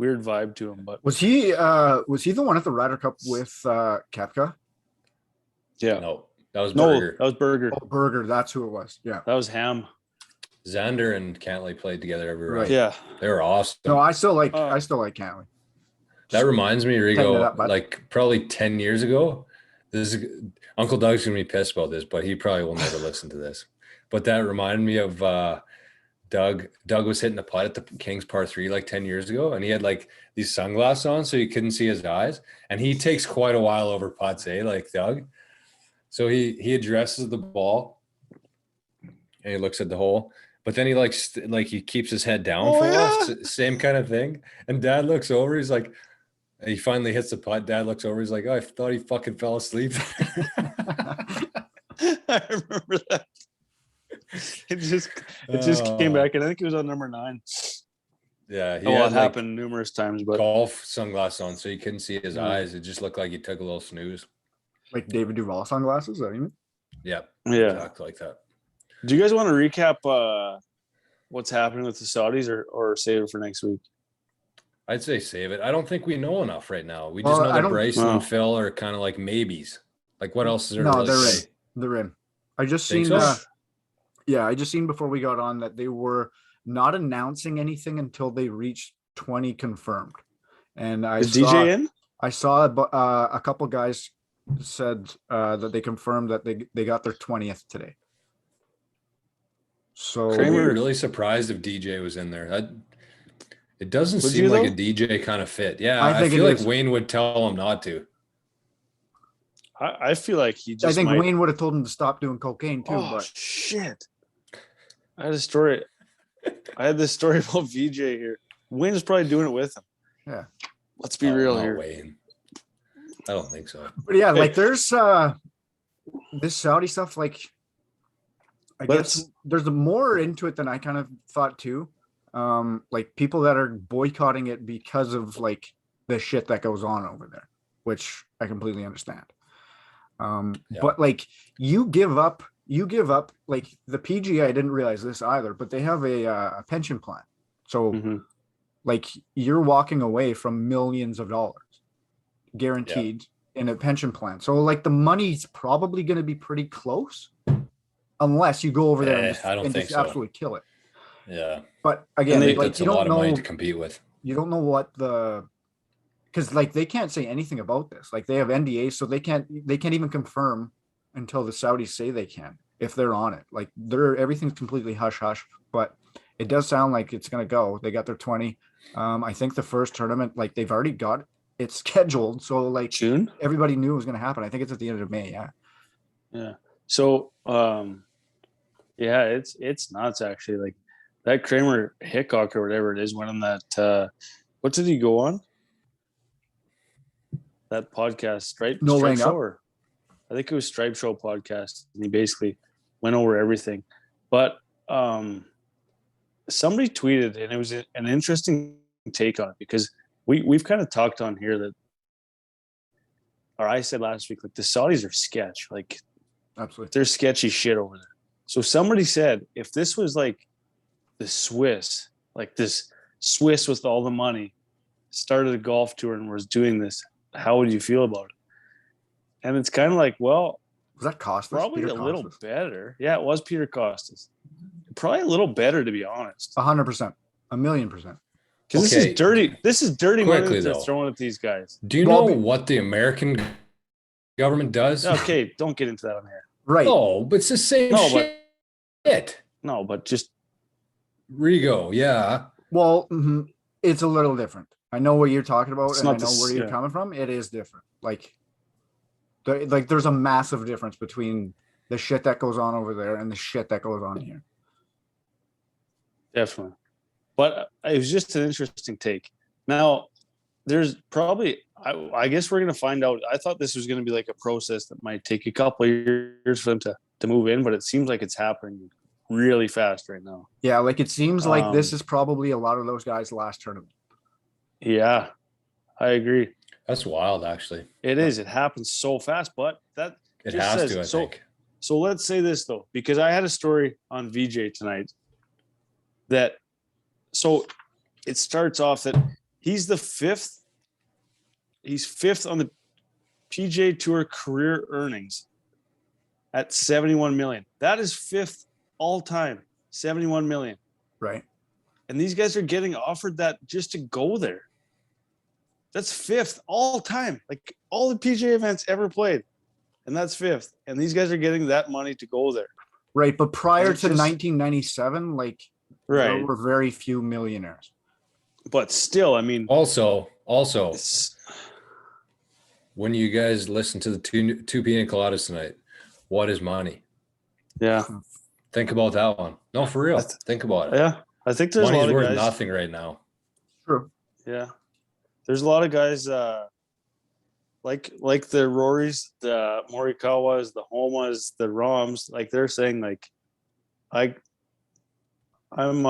vibe to him. But was he the one at the Ryder Cup with Koepka? Yeah. No, that was Berger. That was Berger. Oh, Berger, that's who it was. Yeah. That was Ham. Xander and Cantlay played together every round. Right. Yeah. They were awesome. No, I still like Cantlay. That reminds me, Rigo, like probably 10 years ago. Uncle Doug's gonna be pissed about this, but he probably will never listen to this. But that reminded me of Doug. Doug was hitting a putt at the Kings Par 3 like 10 years ago, and he had like these sunglasses on so you couldn't see his eyes. And he takes quite a while over putts, like Doug. So he addresses the ball and he looks at the hole, but then he like he keeps his head down for us. Same kind of thing. And Dad looks over. He's like, he finally hits the putt. Dad looks over. He's like, oh, I thought he fucking fell asleep. I remember that. It just came back, and I think it was on number 9. Yeah, it happened numerous times, but golf sunglasses on, so you couldn't see his eyes. It just looked like he took a little snooze. Like David Duval sunglasses, I mean. Yeah, yeah, exactly like that. Do you guys want to recap what's happening with the Saudis, or save it for next week? I'd say save it. I don't think we know enough right now. We Well, just know I that don't- Bryson No. and Phil are kind of like maybes. Like, what else is there to No, really they're in. say? They're in. I just Think seen. so? Yeah, I just seen before we got on that they were not announcing anything until they reached 20 confirmed. And Is DJ in? I saw a couple guys said that they confirmed that they got their 20th today. So I'd be Kramer- really surprised if DJ was in there. It doesn't Would seem you, like though? a DJ kind of fit. Yeah, I I think feel it like is. Wayne would tell him not to. I feel like he just. I think might... Wayne would have told him to stop doing cocaine too. Oh But shit! I had a story. I had this story about Vijay here. Wayne's probably doing it with him. Yeah. Let's be Oh, real not here. Wayne. I don't think so. But yeah, like there's this Saudi stuff. Like I guess there's more into it than I kind of thought too. Like people that are boycotting it because of like the shit that goes on over there, which I completely understand. Yeah. But like you give up like the PGA. I didn't realize this either, but they have a pension plan. So Mhm. like you're walking away from millions of dollars guaranteed in a pension plan. So like the money's probably going to be pretty close unless you go over there and I don't and think just so. absolutely kill it. Yeah. But I again, think like that's you a lot don't of money know, to compete with. you don't know what because like they can't say anything about this. Like they have NDAs, so they can't even confirm until the Saudis say they can if they're on it. Like everything's completely hush hush. But it does sound like it's gonna go. They got their 20. I think the first tournament, like they've already got it scheduled. So like June. everybody knew it was gonna happen. I think it's at the end of May. Yeah. Yeah. So, yeah, it's nuts actually. Like that Kramer Hickok or whatever it is went on that. What did he go on? That podcast, Stripe Laying Show. Up? Or, I think it was Stripe Show podcast, and he basically went over everything. But somebody tweeted, and it was an interesting take on it because we've kind of talked on here that, or I said last week, like the Saudis are sketch, like Absolutely. they're sketchy shit over there. So somebody said, if this was like the Swiss, like this Swiss with all the money, started a golf tour and was doing this, how would you feel about it? And it's kind of like, well, Was that Costas? probably Peter a little Costas? better. Yeah, it was Peter Costas. Probably a little better, to be honest. 100%, 1,000,000%. Because this Okay. is dirty. This is dirty Quickly, money that's though. thrown at these guys. Do you Well, know what the American government does? Okay, don't get into that on here. Right. No, but it's the same No, but- shit. No, but just Rigo, yeah. Well, it's a little different. I know what you're talking about, It's and I not know the where s- you're yeah. coming from. It is different. Like there's a massive difference between the shit that goes on over there and the shit that goes on here. definitely. But it was just an interesting take. Now, there's probably, I guess we're going to find out. I thought this was going to be like a process that might take a couple of years for them to move in, but it seems like it's happening really fast right now. Yeah, like it seems like this Um, is probably a lot of those guys' last tournament. Yeah, I agree. That's wild, actually. It is. It happens so fast, but that It just has says- to, I think. So let's say this though, because I had a story on VJ tonight that, so it starts off that he's fifth on the PGA Tour career earnings at 71 million. That is fifth all time, 71 million. Right. And these guys are getting offered that just to go there. That's fifth all time, like all the PGA events ever played. And that's fifth. And these guys are getting that money to go there. Right. But prior It's to just- 1997, like there were very few millionaires. But still, I mean, Also, it's, when you guys listen to the two Pina Coladas tonight, what is money? yeah. Think about that one. No, for real. Think about it. Yeah. I think there's a Money's lot of worth guys. nothing right now. True. Yeah. There's a lot of guys like the Rorys, the Morikawas, the Homas, the Roms, like they're saying like I'm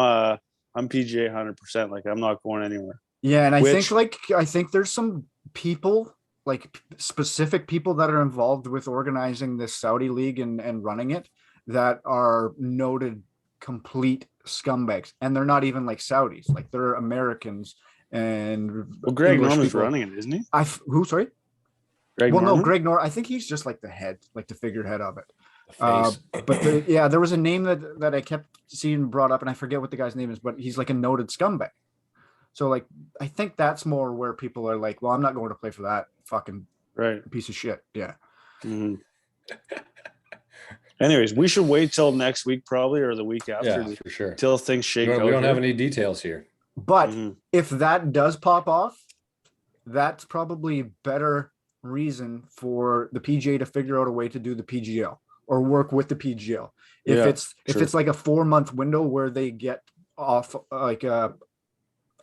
PGA 100%, like I'm not going anywhere. Yeah, and I Which- think there's some people, like specific people that are involved with organizing this Saudi league and running it that are noted complete scumbags, and they're not even like Saudis. Like they're Americans and Well, Greg English Norman's people. running it, isn't he? Who? Sorry. Greg Well, Norman? no, Greg Norman. I think he's just like the head, like the figurehead of it. The face. But there was a name that I kept seeing brought up, and I forget what the guy's name is, but he's like a noted scumbag. So like, I think that's more where people are like, well, I'm not going to play for that fucking Right. piece of shit. Yeah. Mhm. Anyways, we should wait till next week probably, or the week after, Yeah, for sure. till things shake out. We don't here. have any details here. But Mhm. if that does pop off, that's probably better reason for the PGA to figure out a way to do the PGL or work with the PGL. If Yeah, it's like a 4-month window where they get off like a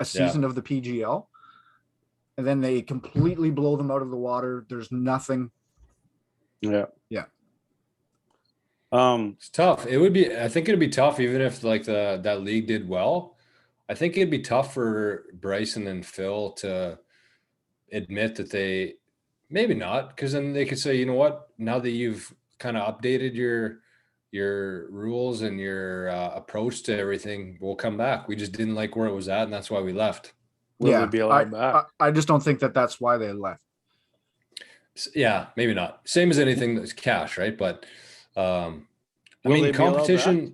season of the PGL, and then they completely blow them out of the water. There's nothing. Yeah. Yeah. It's tough. I think it'd be tough even if like that league did well. I think it'd be tough for Bryson and Phil to admit that they maybe not, because then they could say, you know what, now that you've kind of updated your rules and your approach to everything, we'll come back. We just didn't like where it was at, and that's why we left. Will they be allowed back? I just don't think that's why they left. Yeah, maybe not. Same as anything that's cash, right? But I Will mean, they be allowed back?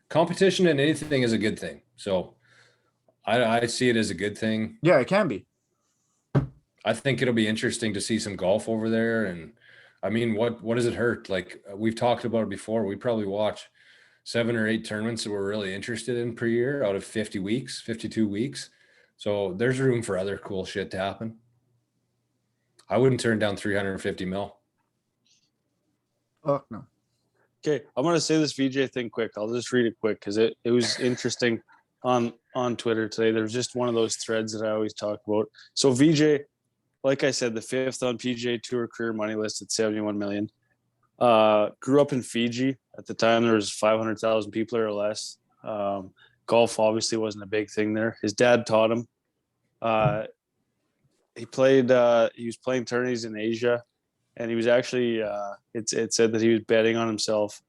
competition in anything is a good thing. So I see it as a good thing. Yeah, it can be. I think it'll be interesting to see some golf over there. And I mean, what does it hurt? Like we've talked about it before. We probably watch 7 or 8 tournaments that we're really interested in per year out of 50 weeks, 52 weeks. So there's room for other cool shit to happen. I wouldn't turn down 350 mil. Oh no. Okay, I'm gonna say this VJ thing quick. I'll just read it quick because it was interesting on Twitter today. There's just one of those threads that I always talk about. So VJ, like I said, the 5th on PGA Tour career money list at 71 million. Grew up in Fiji. At the time, there was 500,000 people or less. Golf obviously wasn't a big thing there. His dad taught him. He was playing tourneys in Asia, and he was actually it said that he was betting on himself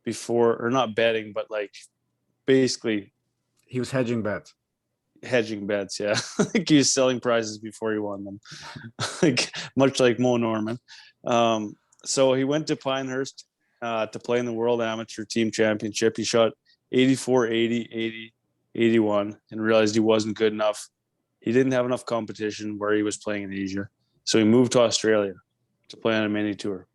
before, or not betting, but like basically He was hedging bets. hedging bets. Yeah. Like he was selling prizes before he won them. Like much like Mo Norman. So he went to Pinehurst to play in the World Amateur Team Championship. He shot 84, 80, 80, 81 and realized he wasn't good enough. He didn't have enough competition where he was playing in Asia. So he moved to Australia to play on a mini tour.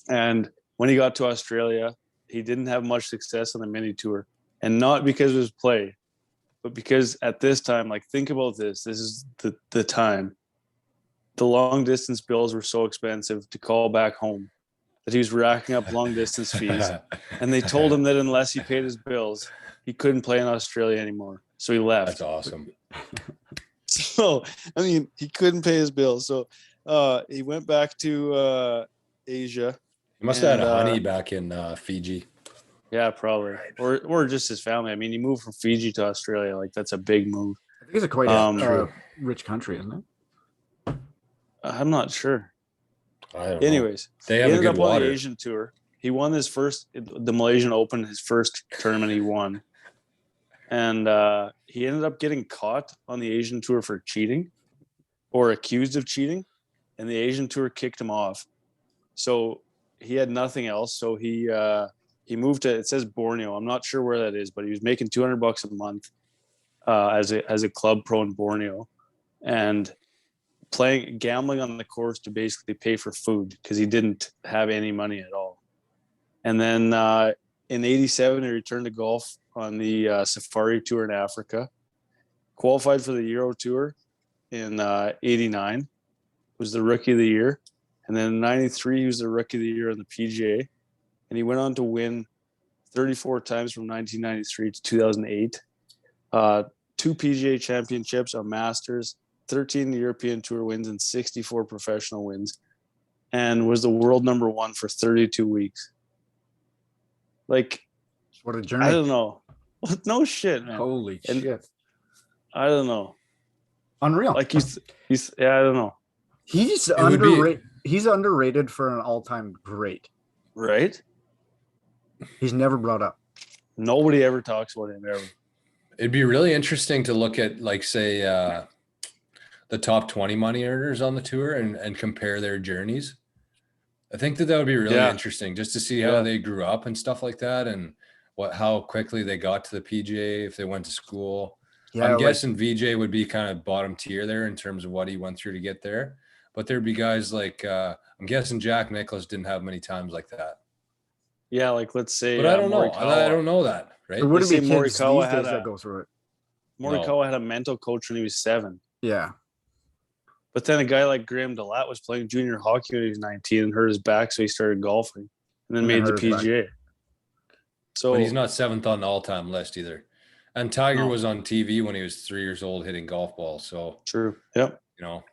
And when he got to Australia, he didn't have much success on the mini tour. And not because of his play, but because at this time, like think about this. This is the time. The long distance bills were so expensive to call back home that he was racking up long distance fees. And they told him that unless he paid his bills, he couldn't play in Australia anymore. So he left. That's awesome. So, I mean, he couldn't pay his bills. So he went back to Asia. He must have had a honey back in Fiji. Yeah, probably. Or just his family. I mean, he moved from Fiji to Australia. Like, that's a big move. I think it's a quite rich country, isn't it? I'm not sure. I don't know. Anyways, They have he a ended good up on water. the Asian tour. He won the Malaysian Open, his first tournament he won. And he ended up getting caught on the Asian tour for cheating or accused of cheating. And the Asian tour kicked him off. So he had nothing else. So he moved to, it says Borneo. I'm not sure where that is, but he was making $200 a month as a club pro in Borneo, and gambling on the course to basically pay for food because he didn't have any money at all. And then in '87, he returned to golf on the Safari Tour in Africa, qualified for the Euro Tour in '89, was the Rookie of the Year. And then in '93, he was the Rookie of the Year on the PGA. And he went on to win 34 times from 1993 to 2008. 2 PGA championships, a Masters, 13 European Tour wins, and 64 professional wins. And was the world number 1 for 32 weeks. Like, What a journey. I don't know. No shit, man. Holy shit. I don't know. Unreal. Like he's I don't know. He's underrated for an all-time great. Right? He's never brought up. Nobody ever talks about him ever. It'd be really interesting to look at, like, say, the top 20 money earners on the tour and compare their journeys. I think that would be really interesting just to see how they grew up and stuff like that, and how quickly they got to the PGA, if they went to school. Yeah, I'm guessing Vijay would be kind of bottom tier there in terms of what he went through to get there. But there'd be guys like, I'm guessing Jack Nicklaus didn't have many times like that. Yeah, like let's say. But I don't know. I don't know that, right? It wouldn't be kids these Morikawa days that go through it. Morikawa had a mental coach when he was 7. Yeah. But then a guy like Graham DeLatte was playing junior hockey when he was 19 and hurt his back, so he started golfing and then made the PGA. So, but he's not 7th on the all-time list either. And Tiger was on TV when he was 3 years old hitting golf balls. So true. Yep. You know.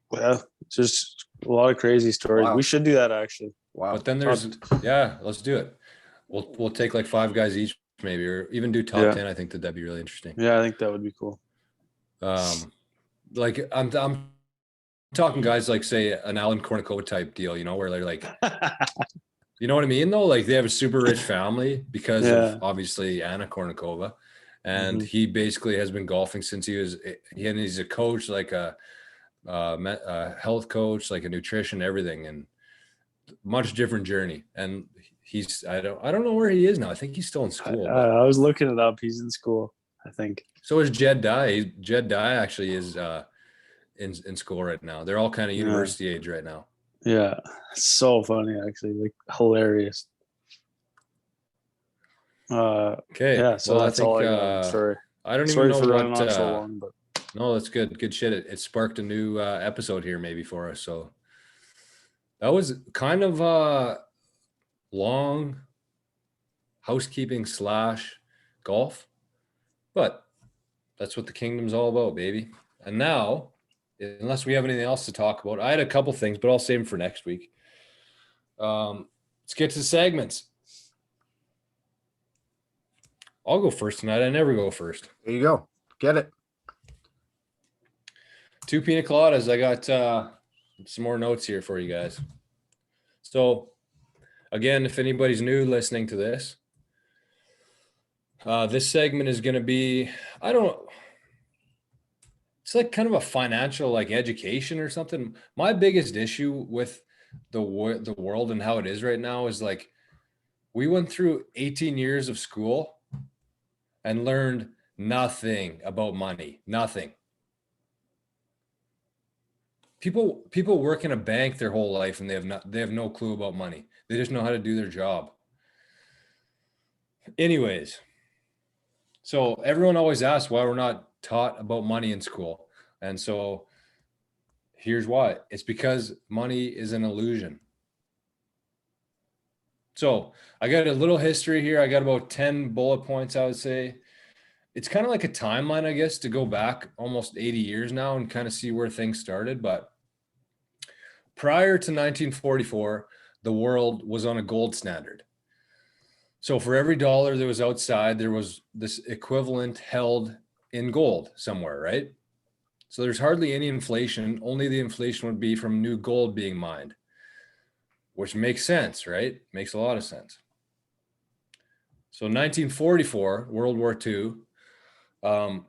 Well, it's just a lot of crazy stories. Wow. We should do that actually. Wow. But then there's let's do it. We'll take like 5 guys each maybe, or even do top 10. I think that'd be really interesting. Yeah, I think that would be cool. Like I'm talking guys like, say, an Alan Kournikova type deal, you know, where they're like, you know what I mean though? Like they have a super rich family because of obviously Anna Kournikova, and he basically has been golfing since he's a coach, like a health coach, like a nutrition, everything, and much different journey. And I don't know where he is now. I think he's still in school. I was looking it up. He's in school, I think. So is Jed Dye. Jed Dye actually is in school right now. They're all kind of university age right now. Yeah, so funny actually, like hilarious. Okay. Yeah, so that's all I got. Sorry. I don't even know for running on so long, but no, that's good. Good shit. It sparked a new episode here maybe for us. So that was kind of long housekeeping / golf, but that's what the Kingdom's all about, baby. And now, unless we have anything else to talk about, I had a couple things, but I'll save them for next week. Let's get to the segments. I'll go first tonight. I never go first. There you go. Get it. Two Pina Coladas. I got some more notes here for you guys. So, again, if anybody's new listening to this, this segment is going to be, it's like kind of a financial, like, education or something. My biggest issue with the world and how it is right now is, like, we went through 18 years of school and learned nothing about money. Nothing. People work in a bank their whole life and they have no clue about money. They just know how to do their job. Anyways, so everyone always asks why we're not taught about money in school. And so here's why. It's because money is an illusion. So I got a little history here. I got about 10 bullet points, I would say. It's kind of like a timeline, I guess, to go back almost 80 years now and kind of see where things started. But prior to 1944, the world was on a gold standard. So for every dollar that was outside, there was this equivalent held in gold somewhere, right? So there's hardly any inflation. Only the inflation would be from new gold being mined, which makes sense, right? Makes a lot of sense. So 1944, World War II,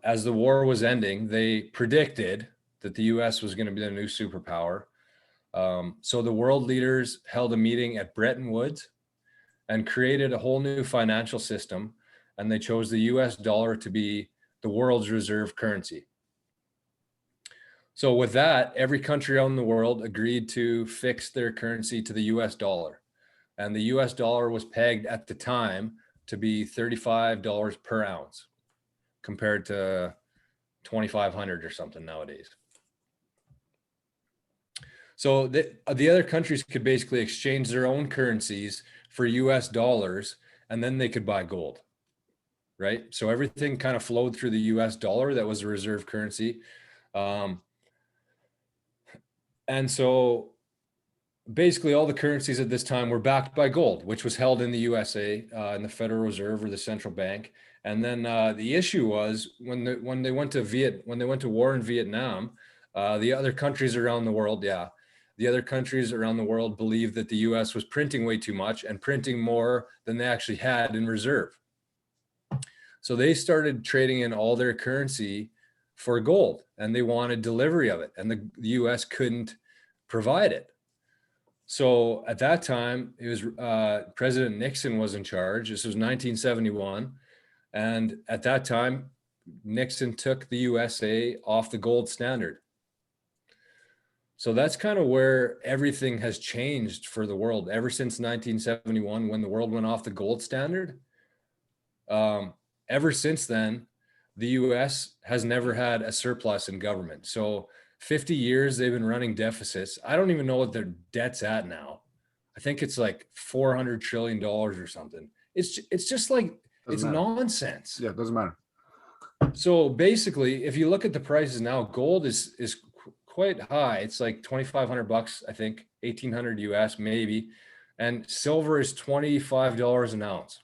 as the war was ending, they predicted that the U.S. was going to be the new superpower. So the world leaders held a meeting at Bretton Woods and created a whole new financial system, and they chose the U.S. dollar to be the world's reserve currency. So with that, every country around the world agreed to fix their currency to the U.S. dollar. And the U.S. dollar was pegged at the time to be $35 per ounce compared to $2,500 or something nowadays. So the other countries could basically exchange their own currencies for U.S. dollars, and then they could buy gold, right? So everything kind of flowed through the U.S. dollar that was a reserve currency. And so basically all the currencies at this time were backed by gold, which was held in the USA, in the Federal Reserve or the central bank. And then the issue was when they went to war in Vietnam, the other countries around the world, the other countries around the world believed that the US was printing way too much and printing more than they actually had in reserve. So they started trading in all their currency for gold, and they wanted delivery of it, and the US couldn't provide it. So at that time, it was President Nixon was in charge. This was 1971. And at that time, Nixon took the USA off the gold standard. So that's kind of where everything has changed for the world ever since 1971, when the world went off the gold standard. Ever since then, the US has never had a surplus in government. So 50 years they've been running deficits. I don't even know what their debt's at now. I think it's like $400 trillion or something. It's just like, it's nonsense. Yeah, it doesn't matter. So basically, if you look at the prices now, gold is quite high. It's like $2,500, I think, 1,800 US maybe. And silver is $25 an ounce.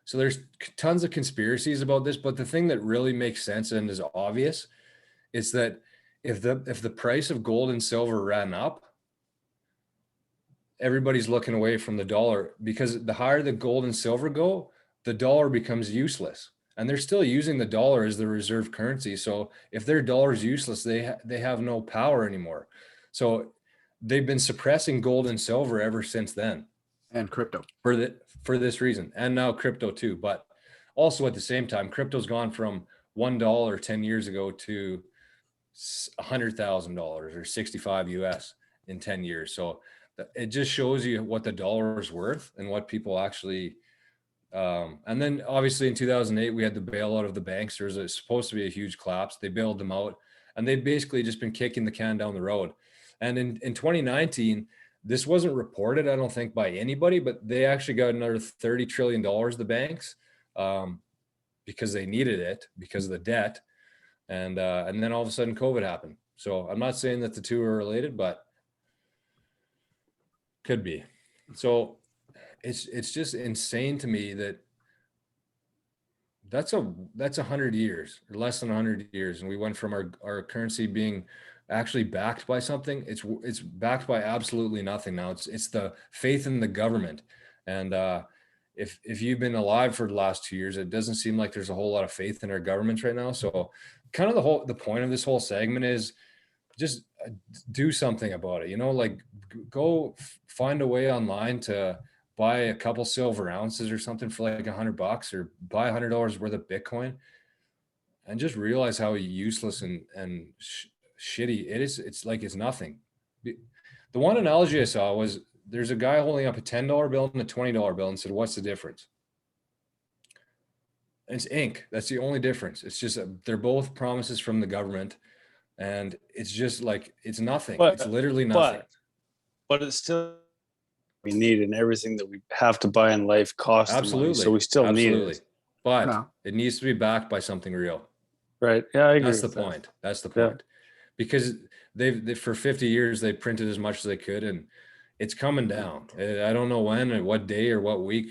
So there's tons of conspiracies about this, but the thing that really makes sense and is obvious is that if the price of gold and silver ran up, everybody's looking away from the dollar, because the higher the gold and silver go, the dollar becomes useless. And they're still using the dollar as the reserve currency. So if their dollar is useless, they have no power anymore. So they've been suppressing gold and silver ever since then. And crypto. For this reason. And now crypto too. But also at the same time, crypto's gone from $1 10 years ago to $100,000 or 65 US in 10 years. So it just shows you what the dollar is worth and what people actually, and then obviously in 2008, we had the bailout of the banks. There was supposed to be a huge collapse. They bailed them out, and they've basically just been kicking the can down the road. And in 2019, this wasn't reported, I don't think, by anybody, but they actually got another $30 trillion, the banks, because they needed it because of the debt. And then all of a sudden COVID happened. So I'm not saying that the two are related, but could be. So it's just insane to me that that's 100 years or less than 100 years. And we went from our currency being actually backed by something. It's backed by absolutely nothing now. It's the faith in the government. And if you've been alive for the last 2 years, it doesn't seem like there's a whole lot of faith in our government right now. So kind of the point of this whole segment is just do something about it. Like go find a way online to buy a couple silver ounces or something for like $100, or buy $100 worth of Bitcoin, and just realize how useless and shitty it is. It's like it's nothing. The one analogy I saw was there's a guy holding up a $10 bill and a $20 bill and said, "What's the difference?" And it's ink. That's the only difference. It's just they're both promises from the government, and it's just like it's nothing. It's literally nothing. But it's still we need, and everything that we have to buy in life costs absolutely money, so we still need it. But it needs to be backed by something real. Right. Yeah, I agree. That's the point. That's the point. Because they for 50 years they printed as much as they could, and it's coming down. I don't know when and what day or what week,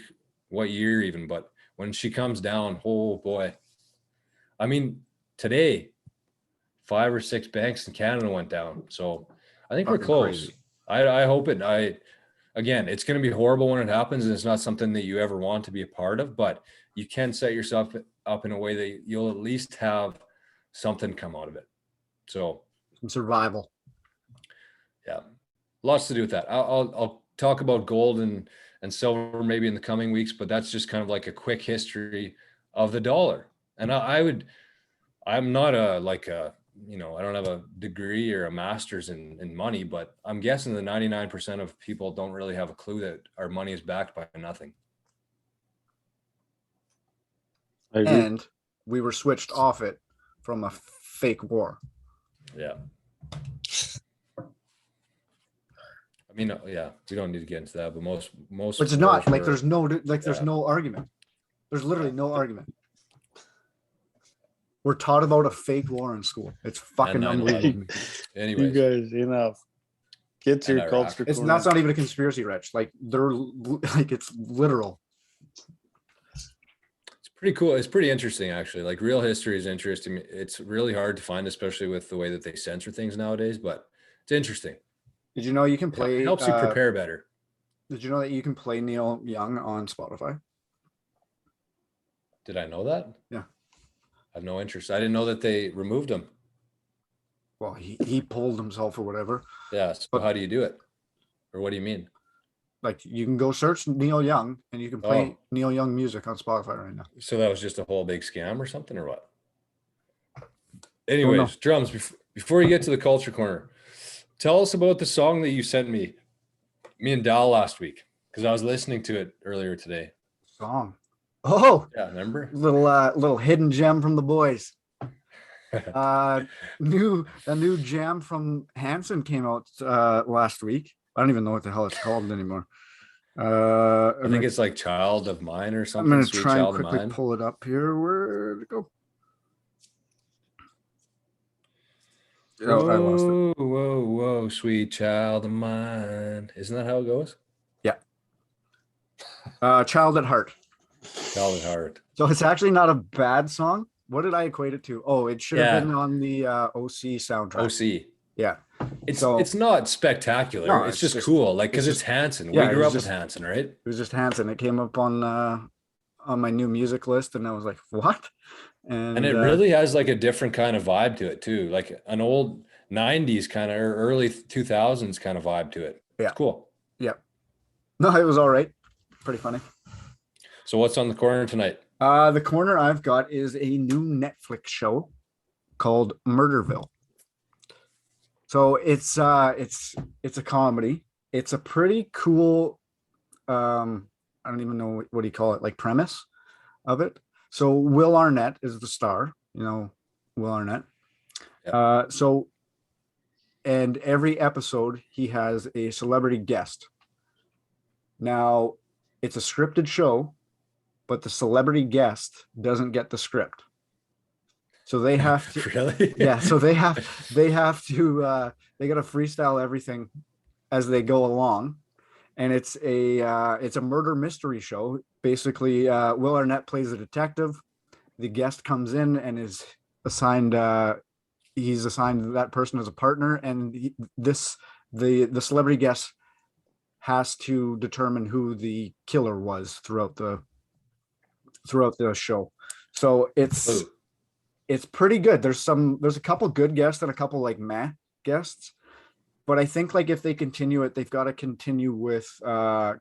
what year even, but when she comes down, oh boy. I mean, today 5 or 6 banks in Canada went down. So I think we're close. Crazy. I hope it. Again, it's going to be horrible when it happens, and it's not something that you ever want to be a part of, but you can set yourself up in a way that you'll at least have something come out of it. So some survival. Yeah, lots to do with that. I'll talk about gold and silver maybe in the coming weeks, but that's just kind of like a quick history of the dollar. And I'm not I don't have a degree or a master's in money, but I'm guessing that 99% of people don't really have a clue that our money is backed by nothing. And we were switched off it from a fake war. Yeah. I mean, yeah, we don't need to get into that, but most. Which is not like there's no argument. There's literally no argument. We're taught about a fake war in school. It's fucking unbelievable. Anyway, you guys, enough. Get to your culture. That's not even a conspiracy, Rich. Like they're like it's literal. It's pretty cool. It's pretty interesting, actually. Like real history is interesting. It's really hard to find, especially with the way that they censor things nowadays. But It's interesting. Did you know you can It play? helps you prepare better. Did you know that you can play Neil Young on Spotify? Did I know that? Yeah. I have no interest. I didn't know that they removed him. Well, he pulled himself or whatever. Yeah. So But- how do you do it? Or what do you mean? Like you can go search Neil Young and you can play Oh. Neil Young music on Spotify right now. So that was just a whole big scam or something or what? Anyways, Drums, before you get to the culture corner, tell us about the song that you sent me and Dal last week, because I was listening to it earlier today. Song. Oh, Yeah, remember? little hidden gem from the boys. New jam from Hanson came out last week. I don't even know what the hell it's called anymore. I think it's like Child of Mine or I'm something. gonna Sweet try and Child of quickly Mine. pull it up here. Where'd it go? Oh, I lost it. Whoa, sweet child of mine. Isn't that how it goes? Child at Heart. Child at Heart. So it's actually not a bad song. What did I equate it to? Oh, it should have Yeah. been on the OC soundtrack. OC. Yeah. It's not spectacular. No, it's it's just cool. Like, because it's it's Hanson. yeah, We it grew was up with just- Hanson, right? It was just Hanson. It came up on my new music list, and I was like, "What?" And it really has like a different kind of vibe to it too, like an old 90s kind of or early 2000s kind of vibe to it. Yeah. It's cool. No, it was all right. Pretty funny. So what's on the corner tonight? The corner I've got is a new Netflix show called Murderville. So it's a comedy. It's a pretty cool I don't even know what do you call it, like premise of it. So Will Arnett is the star, Will Arnett. Yep. And every episode he has a celebrity guest. Now, it's a scripted show, but the celebrity guest doesn't get the script. So they have to Really? yeah, so they have to they got to freestyle everything as they go along. And it's a murder mystery show. Basically, Will Arnett plays a detective. The guest comes in and is assigned he's assigned that person as a partner, and the celebrity guest has to determine who the killer was throughout the show. So it's pretty good. There's a couple good guests and a couple like meh guests, but I think like if they continue it, they've got to continue with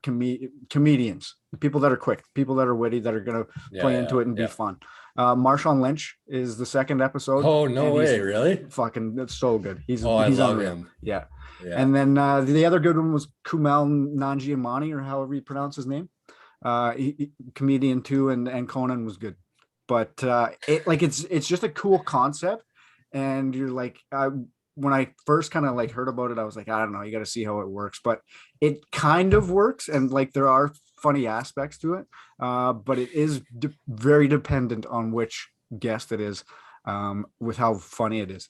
comedians, people that are quick, people that are witty, that are gonna play into it and be fun. Marshawn Lynch is the second episode. Oh, no way, really? Fucking, that's so good. He's I love unreal. him. Yeah. Yeah. And then the other good one was Kumail Nanjiani, or however you pronounce his name. Comedian too, and Conan was good. But it's just a cool concept, and you're like, when I first kind of like heard about it, I was like, I don't know, you got to see how it works. But it kind of works, and like there are funny aspects to it, but it is very dependent on which guest it is, with how funny it is.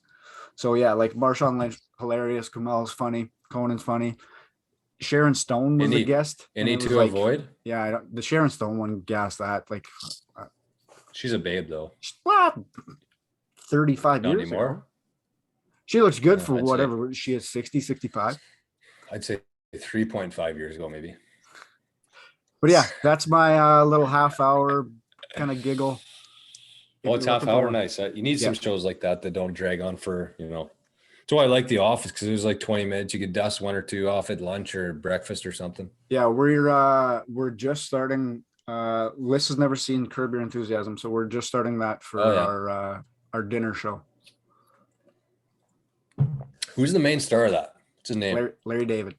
So yeah, like Marshawn Lynch, hilarious. Kumail's funny. Conan's funny. Sharon Stone was the guest. Any to avoid? Yeah, the Sharon Stone one gassed that. Like, she's a babe though. 35 Not years anymore. ago. She looks good for I'd whatever she is, 60, 65. I'd say 3.5 years ago, maybe. But yeah, that's my little half hour kind of giggle. Oh, it's half hour. Nice. You need some shows like that don't drag on for, That's why I like The Office, because it was like 20 minutes. You could dust one or two off at lunch or breakfast or something. Yeah, we're just starting. Liz has never seen Curb Your Enthusiasm, so we're just starting that for our dinner show. Who's the main star of that? What's his name? Larry David.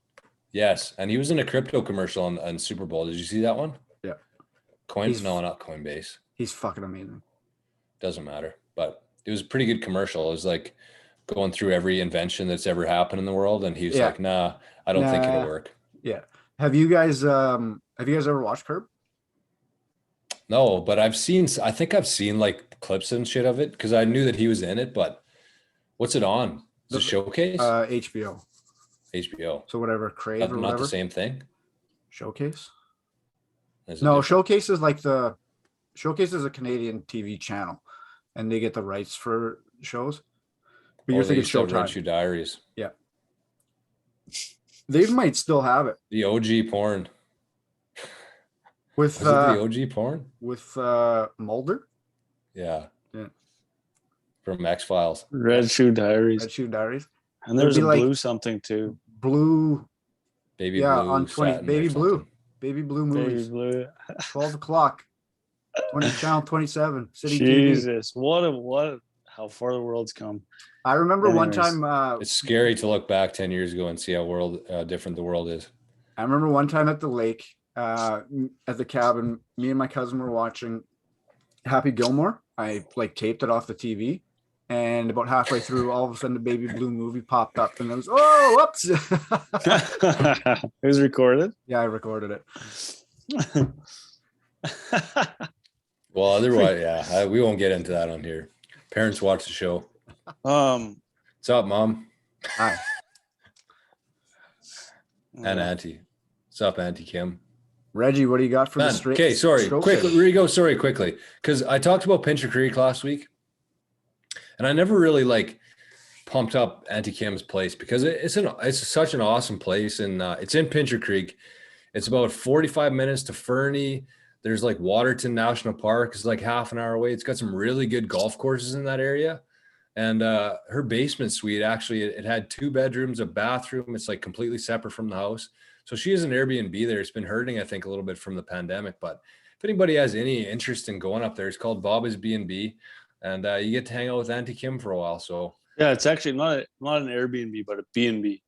Yes, and he was in a crypto commercial on Super Bowl. Did you see that one? Yeah. No, not Coinbase. He's fucking amazing. Doesn't matter, but it was a pretty good commercial. It was like going through every invention that's ever happened in the world, and he was like, "Nah, I don't think it'll work." Yeah. Have you guys ever watched Curb? No, but I think I've seen like clips and shit of it because I knew that he was in it. But what's it on? Is it Showcase? HBO. HBO. So whatever, Crave or whatever. Not the same thing. Showcase. No, Showcase is Showcase is a Canadian TV channel, and they get the rights for shows. But you're thinking Showtime. Red Shoe Diaries. Yeah. They might still have it The OG porn. with Was it the OG porn? with Mulder. Yeah. Yeah. From X-Files. Red Shoe Diaries. Red Shoe Diaries. And there's a It'd be like blue something too. Blue. Baby Yeah, blue on 20 satin or Baby Blue. something. Baby Blue Baby movies. blue. 12 o'clock. 20 channel 27. City TV. Jesus. What how far the world's come. I remember one Anyways. time It's scary to look back 10 years ago and see how different the world is. I remember one time at the lake, at the cabin, me and my cousin were watching Happy Gilmore. I like taped it off the TV, and about halfway through, all of a sudden the Baby Blue movie popped up, and it was whoops. It was recorded. Yeah, I recorded it. Well, otherwise, yeah, we won't get into that on here. Parents watch the show. What's up, Mom? Hi. And Auntie. What's up, Auntie Kim? Reggie, what do you got for the straight? Okay, sorry. stroke Quickly, save? Rigo, sorry, quickly. Because I talked about Pincher Creek last week, and I never really pumped up Auntie Kim's place because it's such an awesome place, and it's in Pincher Creek. It's about 45 minutes to Fernie. There's Waterton National Park is half an hour away. It's got some really good golf courses in that area. And her basement suite, actually, it had 2 bedrooms, a bathroom. It's completely separate from the house. So she has an Airbnb there. It's been hurting, I think, a little bit from the pandemic. But if anybody has any interest in going up there, it's called Bob's B&B. And you get to hang out with Auntie Kim for a while. So yeah, it's actually not an Airbnb, but a B&B.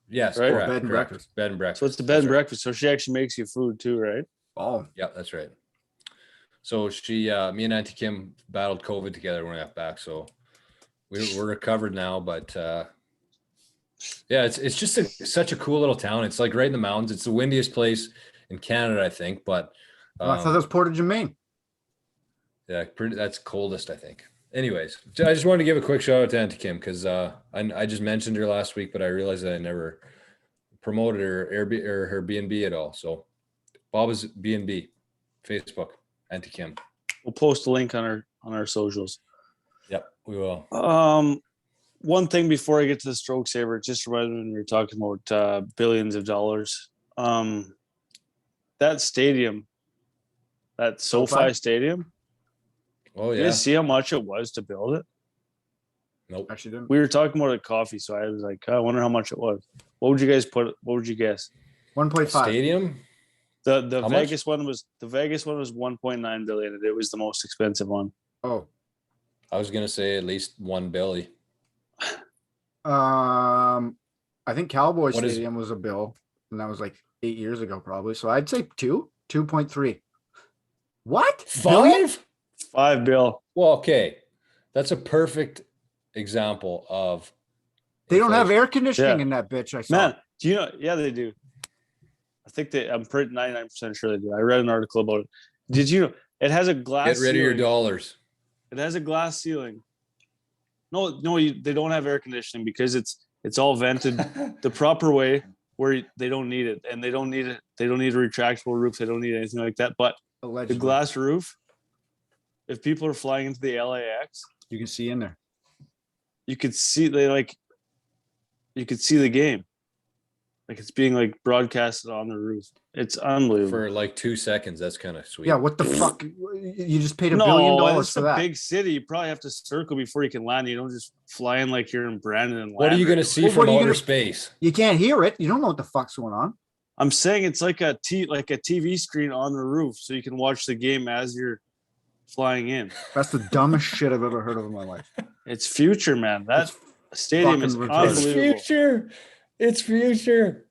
yes, Right? correct, Bed and correct. breakfast. Bed and breakfast. So it's the bed and breakfast. So she actually makes you food too, right? Oh, Yeah, that's right. So me and Auntie Kim battled COVID together when we got back. So we're recovered now, but yeah, it's just such a cool little town. It's right in the mountains. It's the windiest place in Canada, I think. But I thought that was Portage and Maine. yeah, that's coldest, I think. Anyways, I just wanted to give a quick shout out to Auntie Kim because I just mentioned her last week, but I realized that I never promoted her Airbnb or her B&B at all. So Bob's B&B, Facebook, Auntie Kim. We'll post a link on our socials. Yep, we will. One thing before I get to the stroke saver, it just reminded me when we were talking about billions of dollars. That stadium, that SoFi Stadium. Oh You yeah. guys see how much it was to build it? Nope. Actually didn't. We were talking about it at coffee, so I was like, I wonder how much it was. What would you guys put? What would you guess? 1.5. Stadium. The How Vegas one was 1.9 billion, and it was the most expensive one. Oh. I was gonna say at least $1 billion. I think Cowboy What is- Stadium was a bill, and that was 8 years ago, probably. So I'd say 2.3. What? Billion? 5 bill. Well, okay, that's a perfect example of. They don't have inflation. air conditioning Yeah. in that bitch. I saw. Man, do you know? Yeah, they do. I think I'm pretty 99% sure they do. I read an article about it. Did you know it has a glass? Get rid of your ceiling. dollars. It has a glass ceiling. No, they don't have air conditioning because it's all vented the proper way where they don't need it, and they don't need it. They don't need a retractable roof. They don't need anything like that. But Allegedly. the glass roof, if people are flying into the LAX, You can see in there. you could see you could see the game. It's being broadcasted on the roof. It's unbelievable. For 2 seconds. That's kind of sweet. Yeah, what the fuck? You just paid $1 no, billion it's for a that. big city. You probably have to circle before you can land. You don't just fly in like you're in Brandon and land. What are you gonna see Well, what from are you outer gonna- space? You can't hear it. You don't know what the fuck's going on. I'm saying it's like a TV screen on the roof, so you can watch the game as you're flying in. That's the dumbest shit I've ever heard of in my life. It's future, man. That It's stadium is fucking retarded. It's unbelievable. future. It's future.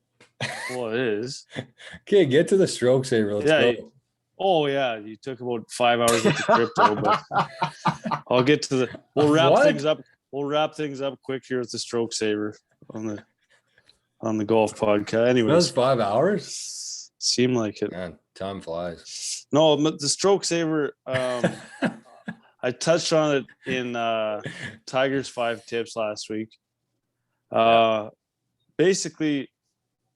Well, it is. Okay, get to the stroke saver. Let's Yeah, go. Oh yeah, you took about 5 hours with the crypto, but I'll get to the. We'll wrap What? things up. We'll wrap things up quick here with the stroke saver on the golf podcast. That was Anyways, 5 hours. seem like it. Man, time flies. No, but the stroke saver. I touched on it in Tiger's 5 tips last week. Basically,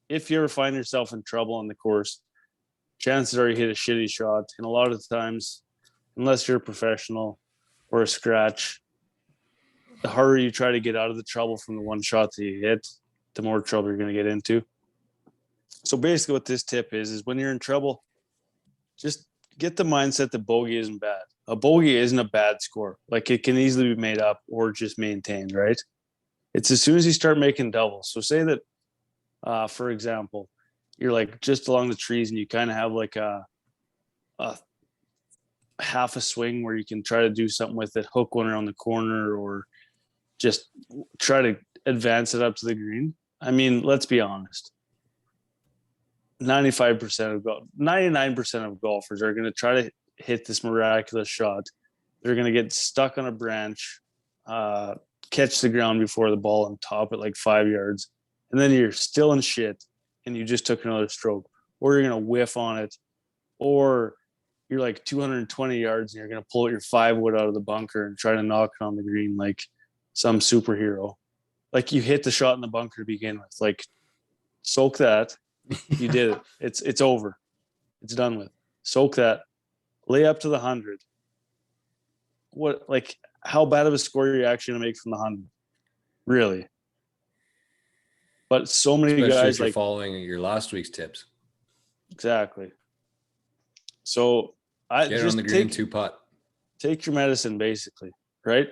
if you ever find yourself in trouble on the course, chances are you hit a shitty shot, and a lot of the times, unless you're a professional or a scratch, the harder you try to get out of the trouble from the one shot that you hit, the more trouble you're going to get into. So basically what this tip is when you're in trouble, just get the mindset that bogey isn't bad. A bogey isn't a bad score. Like it can easily be made up or just maintained, right? It's as soon as you start making doubles. So say that, for example, you're like just along the trees and you kind of have like a half a swing where you can try to do something with it, hook one around the corner or just try to advance it up to the green. I mean, let's be honest. 99% of golfers are going to try to hit this miraculous shot. They're going to get stuck on a branch, catch the ground before the ball and top it like 5 yards. And then you're still in shit and you just took another stroke, or you're going to whiff on it, or you're like 220 yards and you're going to pull out your 5-wood out of the bunker and try to knock it on the green like some superhero. Like you hit the shot in the bunker to begin with. Like soak that. You did it. It's over. It's done with. Soak that. Lay up to the 100. What, like, how bad of a score are you actually gonna make from the 100? Really? But so many Especially guys if you're like following your last week's tips. Exactly. So I Get it just on the green 2-putt. Take your medicine, basically, right?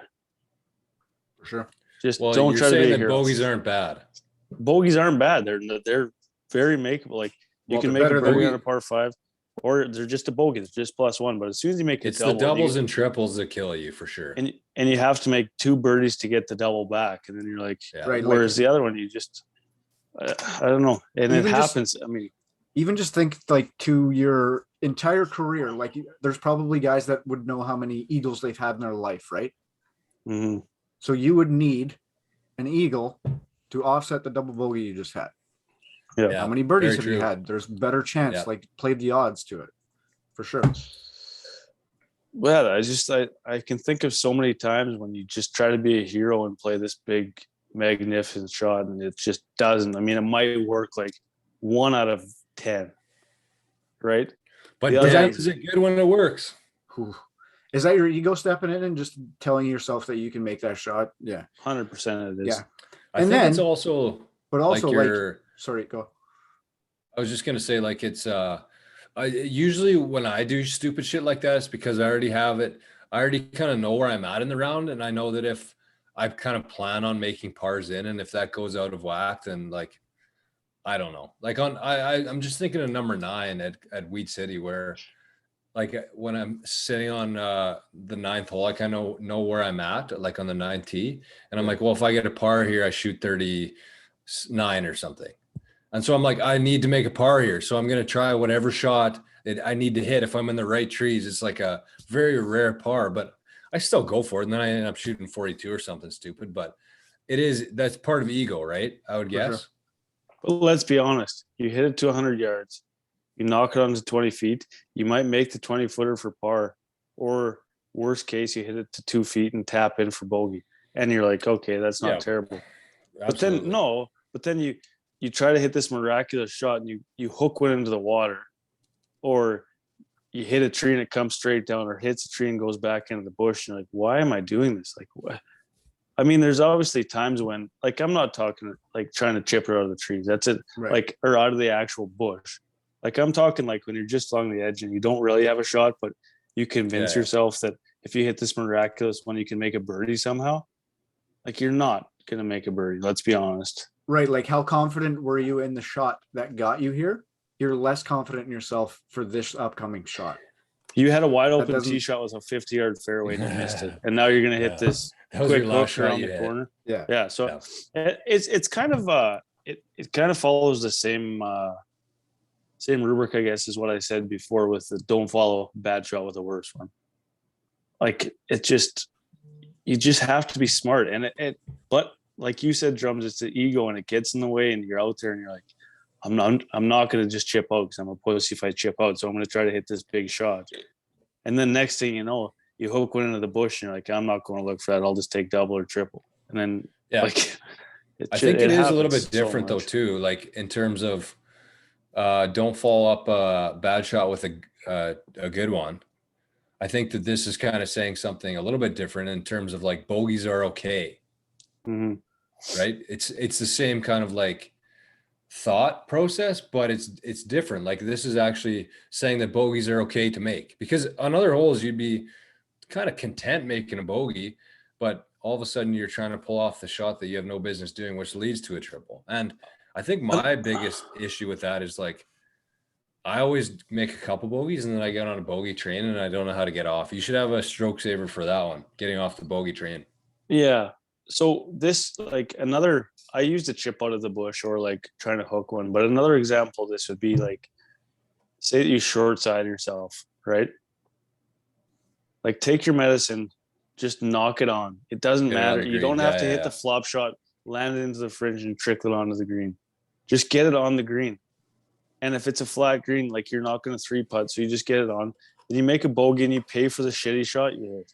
For sure. Just Well, don't you're try to be saying a that hero. bogeys aren't bad. Bogeys aren't bad. They're very makeable. Like you Well, can they're make a better than bogey we- on a par 5, or they're just a bogey. It's just +1. But as soon as you make a It's double, the doubles and triples that kill you for sure. and you have to make 2 birdies to get the double back, and then you're like, Yeah. Right. whereas the other one, you just I don't know, and it Even just- happens. I mean, Even just think like to your entire career, like there's probably guys that would know how many eagles they've had in their life, right? mhm. So you would need an eagle to offset the double bogey you just had. Yeah. How many birdies very have you true. had? There's better chance, Yeah. like play the odds to it for sure. Well, I can think of so many times when you just try to be a hero and play this big, magnificent shot, and it just doesn't. I mean, it might work like 1 out of 10, right? But The other damn, guys- is it good when it works? Whew. Is that your ego stepping in and just telling yourself that you can make that shot? Yeah. 100% it is. Yeah. I And think it's then- also But also like like, your sorry, go. I was just gonna say, like, it's usually when I do stupid shit like that, it's because I already have it. I already kind of know where I'm at in the round, and I know that if I kind of plan on making pars in, and if that goes out of whack, then like I don't know. Like I'm just thinking of number 9 at Weed City, where like when I'm sitting on the 9th hole, I kind of know where I'm at, like on the 9th tee, and I'm like, well, if I get a par here, I shoot 39 or something. And so I'm like, I need to make a par here. So I'm going to try whatever shot that I need to hit. If I'm in the right trees, it's like a very rare par, but I still go for it. And then I end up shooting 42 or something stupid, but that's part of ego, right? I would For sure. guess. But let's be honest. You hit it to 100 yards. You knock it onto 20 feet. You might make the 20-footer for par, or worst case, you hit it to 2 feet and tap in for bogey. And you're like, okay, that's not Yeah. terrible. Absolutely. But then you try to hit this miraculous shot and you hook one into the water, or you hit a tree and it comes straight down, or hits a tree and goes back into the bush. And you're like, why am I doing this? Like, what? I mean, there's obviously times when, like, I'm not talking like trying to chip it out of the trees. That's it. Right. Like, or out of the actual bush. Like, I'm talking like when you're just along the edge and you don't really have a shot, but you convince Yeah. yourself that if you hit this miraculous one, you can make a birdie somehow. Like, you're not going to make a birdie. Let's be honest. Right. Like how confident were you in the shot that got you here? You're less confident in yourself for this upcoming shot. You had a wide open doesn't- tee shot with a 50-yard fairway and you missed it. And now you're going to hit Yeah. this That was quick your last hook shot around you the hit. corner. Yeah. Yeah. So it's kind of it kind of follows the same rubric, I guess, is what I said before with the don't follow bad shot with the worst one. Like you just have to be smart. And but like you said, Drums, it's the ego and it gets in the way, and you're out there and you're like, I'm not going to just chip out because I'm a pussy if I chip out. So I'm going to try to hit this big shot. And then next thing you know, you hook one into the bush and you're like, I'm not going to look for that. I'll just take double or triple. And then like, I think it is a little bit happens so different though, much. too. Like in terms of don't follow up a bad shot with a good one. I think that this is kind of saying something a little bit different in terms of like bogeys are okay. Mhm. right? It's the same kind of like thought process, but it's different. Like this is actually saying that bogeys are okay to make, because on other holes you'd be kind of content making a bogey, but all of a sudden you're trying to pull off the shot that you have no business doing, which leads to a triple. And I think my biggest issue with that is like, I always make a couple bogeys and then I get on a bogey train and I don't know how to get off. You should have a stroke saver for that one, getting off the bogey train. Yeah. So this, like, another, I used a chip out of the bush or like trying to hook one, but another example of this would be like, say that you short side yourself, right? Like take your medicine, just knock it on. It doesn't matter. You don't have to hit the flop shot, land it into the fringe and trickle it onto the green. Just get it on the green. And if it's a flat green, like you're not going to 3-putt, so you just get it on. Then you make a bogey and you pay for the shitty shot you hit.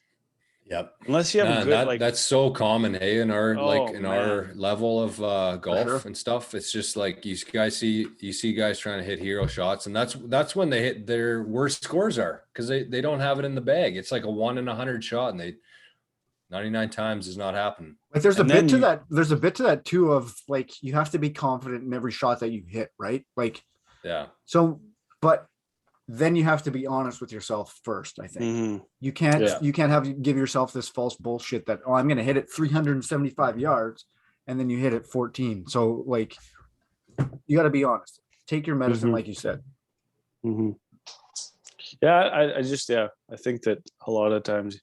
Yep. Unless you have a good, like, that's so common, hey, in our our level of golf sure. and stuff. It's just like you see guys trying to hit hero shots, and that's when they hit their worst scores are, because they don't have it in the bag. It's like a 1 in 100 shot, and they 99 times is not happening. Like there's a bit to that. There's a bit to that too, of like you have to be confident in every shot that you hit, right? Like, yeah. So, but then you have to be honest with yourself first. I think you can't give yourself this false bullshit that, oh, I'm going to hit it 375 yards, and then you hit it 14. So like, you got to be honest. Take your medicine, like you said. Yeah, I think that a lot of times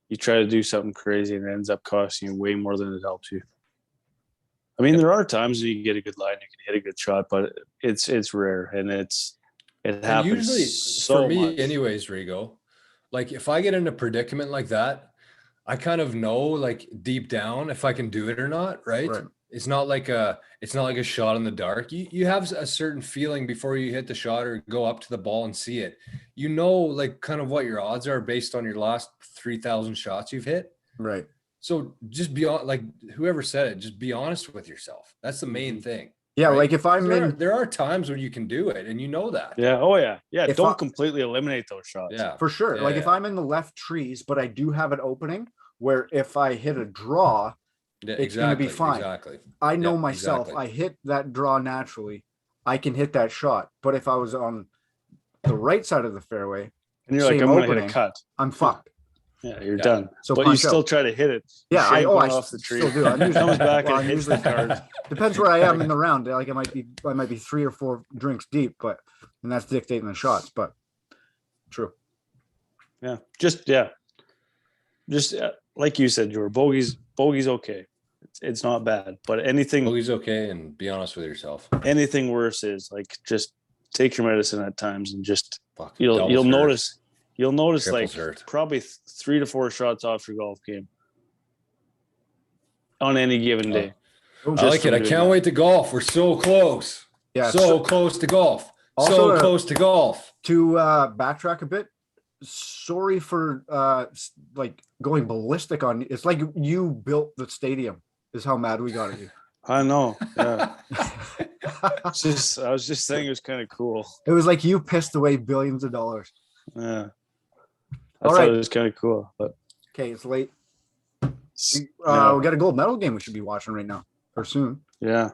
you try to do something crazy and it ends up costing you way more than it helps you. I mean, there are times when you get a good line, you can hit a good shot, but it's rare, and it happens. And usually, so for me, much. anyways, Rigo, like if I get in a predicament like that, I kind of know, like deep down, if I can do it or not. Right? It's not like a shot in the dark. You have a certain feeling before you hit the shot or go up to the ball and see it. You know, like kind of what your odds are based on your last 3,000 shots you've hit. Right. So just be like whoever said it, just be honest with yourself. That's the main thing. Yeah, right? Like if I'm there are times when you can do it, and you know that. Yeah. Oh yeah. Yeah. Don't completely eliminate those shots. Yeah, for sure. Yeah, like if I'm in the left trees, but I do have an opening where if I hit a draw, it's going to be fine. Exactly. I know myself. Exactly. I hit that draw naturally. I can hit that shot. But if I was on the right side of the fairway, and you're like, I'm going to hit a cut, I'm fucked. Yeah, you're done. So but you still try to hit it. Yeah, I off the tree. Still do. I'm usually comes back and hits the card. Depends where I am in the round. Like I might be 3 or 4 drinks deep, and that's dictating the shots. But true. Yeah, just like you said, George. Bogey's okay. It's not bad, but anything. Bogey's okay, and be honest with yourself. Anything worse is like just take your medicine at times and just you'll notice. You'll notice probably 3 to 4 shots off your golf game on any given day. I like it. I can't wait to golf. We're so close. Yeah, so close to golf. Also, so close to golf. To backtrack a bit, sorry for like going ballistic on. It's like you built the stadium. Is how mad we got at you. I know. Yeah. I was just saying it was kind of cool. It was like you pissed away billions of dollars. Yeah. I thought it was kind of cool, but okay, it's late. We got a gold medal game we should be watching right now or soon. Yeah.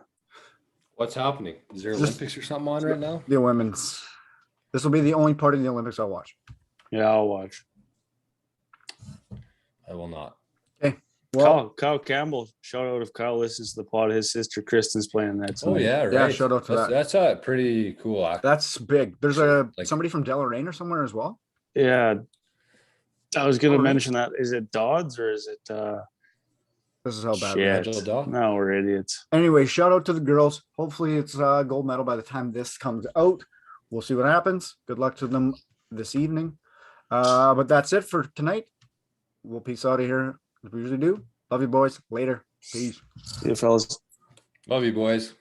What's happening? Is there Olympics or something on right now? The women's. This will be the only part of the Olympics I'll watch. Yeah, I'll watch. I will not. Okay. Well, Kyle Campbell. Shout out if Kyle listens to the pod. His sister Kristen's playing that tonight. Oh yeah, right. Yeah, shout out to that. That's a pretty cool act. That's big. There's somebody from Deloraine or somewhere as well. Yeah. I was going to mention that. Is it Dodds or is it this is how bad it is. No, we're idiots. Anyway, shout out to the girls. Hopefully it's a gold medal by the time this comes out. We'll see what happens. Good luck to them this evening. But that's it for tonight. We'll peace out of here as we usually do. Love you, boys. Later. Peace. See you, fellas. Love you, boys.